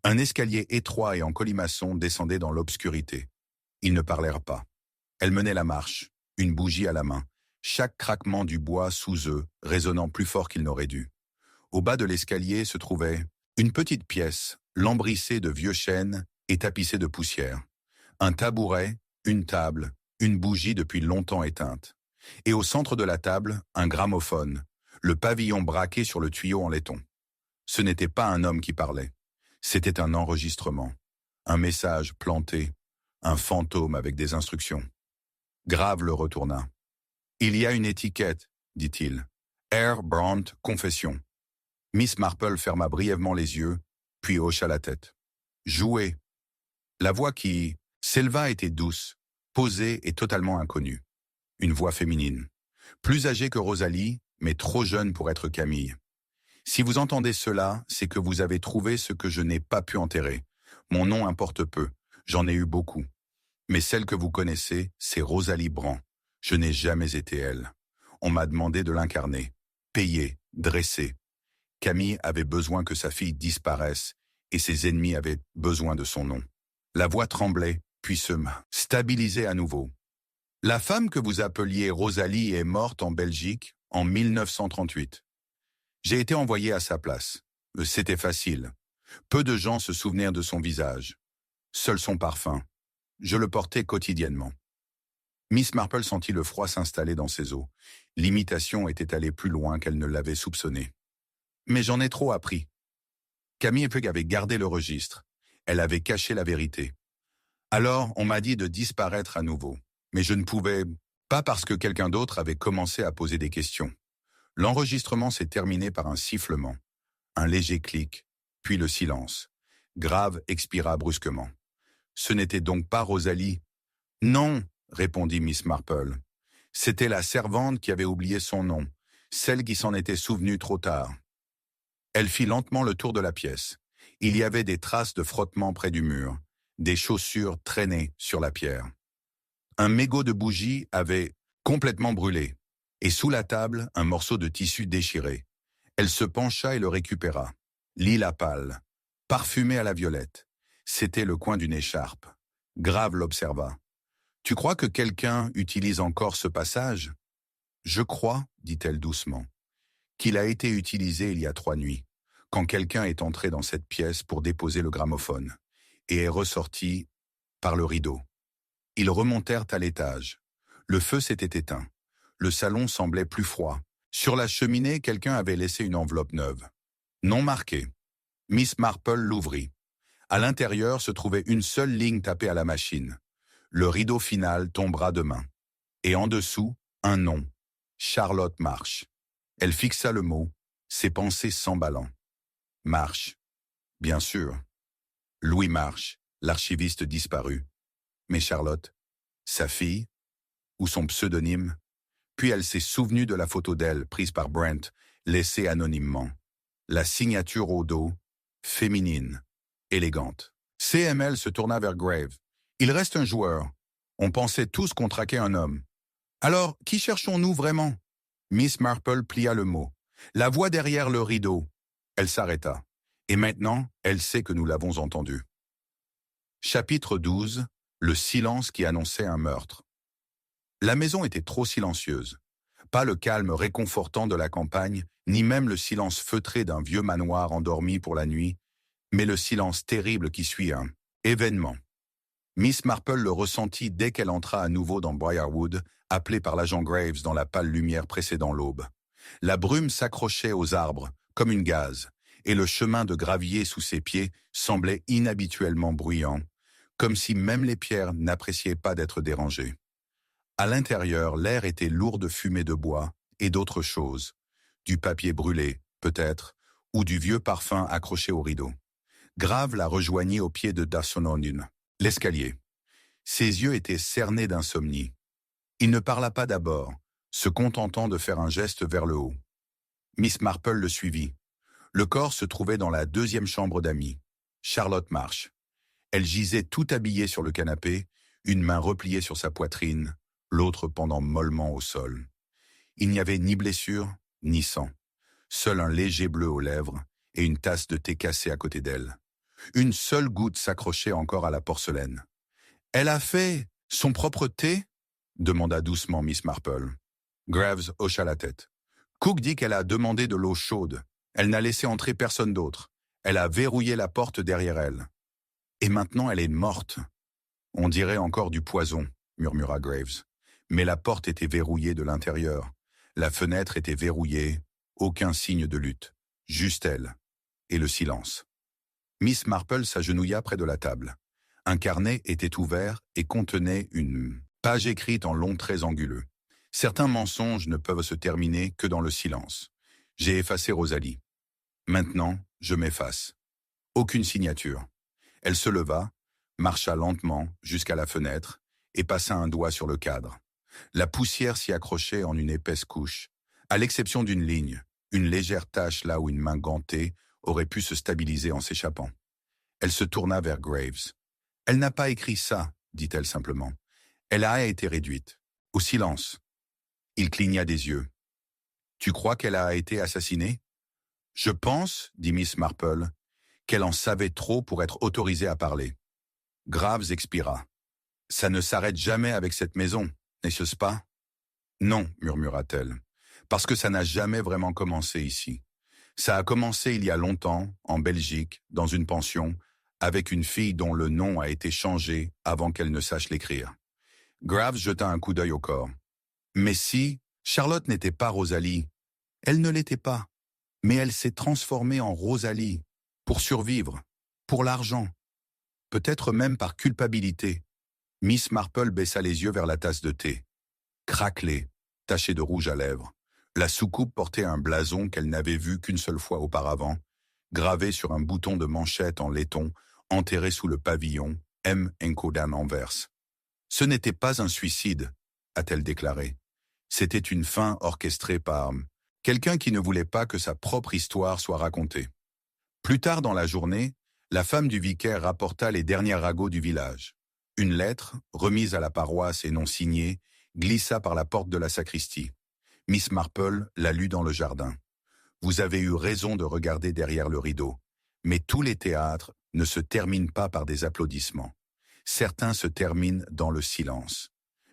Un escalier étroit et en colimaçon descendait dans l'obscurité. Ils ne parlèrent pas. Elle menait la marche, une bougie à la main, chaque craquement du bois sous eux résonnant plus fort qu'il n'aurait dû. Au bas de l'escalier se trouvait une petite pièce, lambrissée de vieux chênes et tapissée de poussière. Un tabouret, une table, une bougie depuis longtemps éteinte. Et au centre de la table, un gramophone, le pavillon braqué sur le tuyau en laiton. Ce n'était pas un homme qui parlait. C'était un enregistrement. Un message planté. Un fantôme avec des instructions. Grave le retourna. « Il y a une étiquette, dit-il. Air Brandt Confession. » Miss Marple ferma brièvement les yeux, puis hocha la tête. « Jouez. » La voix qui s'éleva était douce, posée et totalement inconnue. Une voix féminine. Plus âgée que Rosalie, mais trop jeune pour être Camille. « Si vous entendez cela, c'est que vous avez trouvé ce que je n'ai pas pu enterrer. Mon nom importe peu, j'en ai eu beaucoup. Mais celle que vous connaissez, c'est Rosalie Brand. Je n'ai jamais été elle. On m'a demandé de l'incarner, payer, dresser. Camille avait besoin que sa fille disparaisse, et ses ennemis avaient besoin de son nom. » La voix tremblait, puis se stabilisait à nouveau. « La femme que vous appeliez Rosalie est morte en Belgique en 1938. J'ai été envoyé à sa place. C'était facile. Peu de gens se souvenaient de son visage. Seul son parfum. Je le portais quotidiennement. » Miss Marple sentit le froid s'installer dans ses os. L'imitation était allée plus loin qu'elle ne l'avait soupçonné. « Mais j'en ai trop appris. » Camille Pug avait gardé le registre. Elle avait caché la vérité. Alors, on m'a dit de disparaître à nouveau. Mais je ne pouvais pas parce que quelqu'un d'autre avait commencé à poser des questions. L'enregistrement s'est terminé par un sifflement. Un léger clic, puis le silence. Grave expira brusquement. « Ce n'était donc pas Rosalie ?»« Non !» répondit Miss Marple. « C'était la servante qui avait oublié son nom, celle qui s'en était souvenue trop tard. » Elle fit lentement le tour de la pièce. Il y avait des traces de frottement près du mur, des chaussures traînées sur la pierre. Un mégot de bougie avait complètement brûlé, et sous la table, un morceau de tissu déchiré. Elle se pencha et le récupéra. Lilas pâle, parfumé à la violette. C'était le coin d'une écharpe. Grave l'observa. « Tu crois que quelqu'un utilise encore ce passage ?»« Je crois, dit-elle doucement, qu'il a été utilisé il y a 3 nuits, quand quelqu'un est entré dans cette pièce pour déposer le gramophone, et est ressorti par le rideau. Ils remontèrent à l'étage. Le feu s'était éteint. Le salon semblait plus froid. Sur la cheminée, quelqu'un avait laissé une enveloppe neuve. Non marquée. Miss Marple l'ouvrit. À l'intérieur se trouvait une seule ligne tapée à la machine. Le rideau final tombera demain. Et en dessous, un nom. Charlotte Marsh. Elle fixa le mot, ses pensées s'emballant. Marsh. Bien sûr. Louis Marsh, l'archiviste disparu. Mais Charlotte, sa fille, ou son pseudonyme? Puis elle s'est souvenue de la photo d'elle, prise par Brent, laissée anonymement. La signature au dos, féminine, élégante. CML se tourna vers Grave. Il reste un joueur. On pensait tous qu'on traquait un homme. Alors, qui cherchons-nous vraiment? Miss Marple plia le mot. La voix derrière le rideau. Elle s'arrêta. Et maintenant, elle sait que nous l'avons entendu. Chapitre 12. Le silence qui annonçait un meurtre. La maison était trop silencieuse. Pas le calme réconfortant de la campagne, ni même le silence feutré d'un vieux manoir endormi pour la nuit, mais le silence terrible qui suit un événement. Miss Marple le ressentit dès qu'elle entra à nouveau dans Briarwood, appelée par l'agent Graves dans la pâle lumière précédant l'aube. La brume s'accrochait aux arbres, comme une gaze, et le chemin de gravier sous ses pieds semblait inhabituellement bruyant, comme si même les pierres n'appréciaient pas d'être dérangées. À l'intérieur, l'air était lourd de fumée de bois et d'autres choses. Du papier brûlé, peut-être, ou du vieux parfum accroché au rideau. Grave la rejoignit au pied de Dasonondun, l'escalier. Ses yeux étaient cernés d'insomnie. Il ne parla pas d'abord, se contentant de faire un geste vers le haut. Miss Marple le suivit. Le corps se trouvait dans la deuxième chambre d'amis. Charlotte Marsh. Elle gisait tout habillée sur le canapé, une main repliée sur sa poitrine, l'autre pendant mollement au sol. Il n'y avait ni blessure, ni sang. Seul un léger bleu aux lèvres et une tasse de thé cassée à côté d'elle. Une seule goutte s'accrochait encore à la porcelaine. « Elle a fait son propre thé ?» demanda doucement Miss Marple. Graves hocha la tête. « Cook dit qu'elle a demandé de l'eau chaude. Elle n'a laissé entrer personne d'autre. Elle a verrouillé la porte derrière elle. Et maintenant elle est morte. » « On dirait encore du poison, » murmura Graves. Mais la porte était verrouillée de l'intérieur. La fenêtre était verrouillée, aucun signe de lutte. Juste elle. Et le silence. Miss Marple s'agenouilla près de la table. Un carnet était ouvert et contenait une page écrite en longs traits anguleux. Certains mensonges ne peuvent se terminer que dans le silence. J'ai effacé Rosalie. Maintenant, je m'efface. Aucune signature. Elle se leva, marcha lentement jusqu'à la fenêtre et passa un doigt sur le cadre. La poussière s'y accrochait en une épaisse couche, à l'exception d'une ligne, une légère tache là où une main gantée aurait pu se stabiliser en s'échappant. Elle se tourna vers Graves. « Elle n'a pas écrit ça, dit-elle simplement. Elle a été réduite. Au silence. » Il cligna des yeux. « Tu crois qu'elle a été assassinée ?»« Je pense, dit Miss Marple, qu'elle en savait trop pour être autorisée à parler. » Graves expira. « Ça ne s'arrête jamais avec cette maison, n'est-ce pas ?»« Non, murmura-t-elle, parce que ça n'a jamais vraiment commencé ici. Ça a commencé il y a longtemps, en Belgique, dans une pension, avec une fille dont le nom a été changé avant qu'elle ne sache l'écrire. » Graves jeta un coup d'œil au corps. « Mais si, Charlotte n'était pas Rosalie. Elle ne l'était pas. Mais elle s'est transformée en Rosalie, pour survivre, pour l'argent. Peut-être même par culpabilité. » Miss Marple baissa les yeux vers la tasse de thé. Craquelée, tachée de rouge à lèvres. La soucoupe portait un blason qu'elle n'avait vu qu'une seule fois auparavant, gravé sur un bouton de manchette en laiton, enterré sous le pavillon M. Encodan Anvers. « Ce n'était pas un suicide, a-t-elle déclaré. C'était une fin orchestrée par quelqu'un qui ne voulait pas que sa propre histoire soit racontée. » Plus tard dans la journée, la femme du vicaire rapporta les derniers ragots du village. Une lettre, remise à la paroisse et non signée, glissa par la porte de la sacristie. Miss Marple la lut dans le jardin. « Vous avez eu raison de regarder derrière le rideau, mais tous les théâtres ne se terminent pas par des applaudissements. Certains se terminent dans le silence.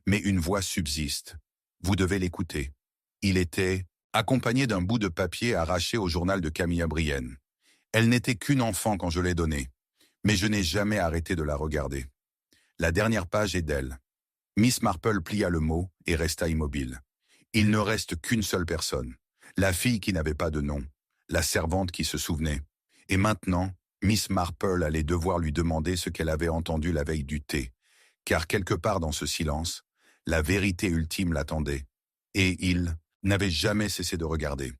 Mais une voix subsiste. Vous devez l'écouter. » Il était accompagné d'un bout de papier arraché au journal de Camilla Brienne. Elle n'était qu'une enfant quand je l'ai donnée, mais je n'ai jamais arrêté de la regarder. La dernière page est d'elle. Miss Marple plia le mot et resta immobile. Il ne reste qu'une seule personne, la fille qui n'avait pas de nom, la servante qui se souvenait. Et maintenant, Miss Marple allait devoir lui demander ce qu'elle avait entendu la veille du thé, car quelque part dans ce silence, la vérité ultime l'attendait, et il n'avait jamais cessé de regarder.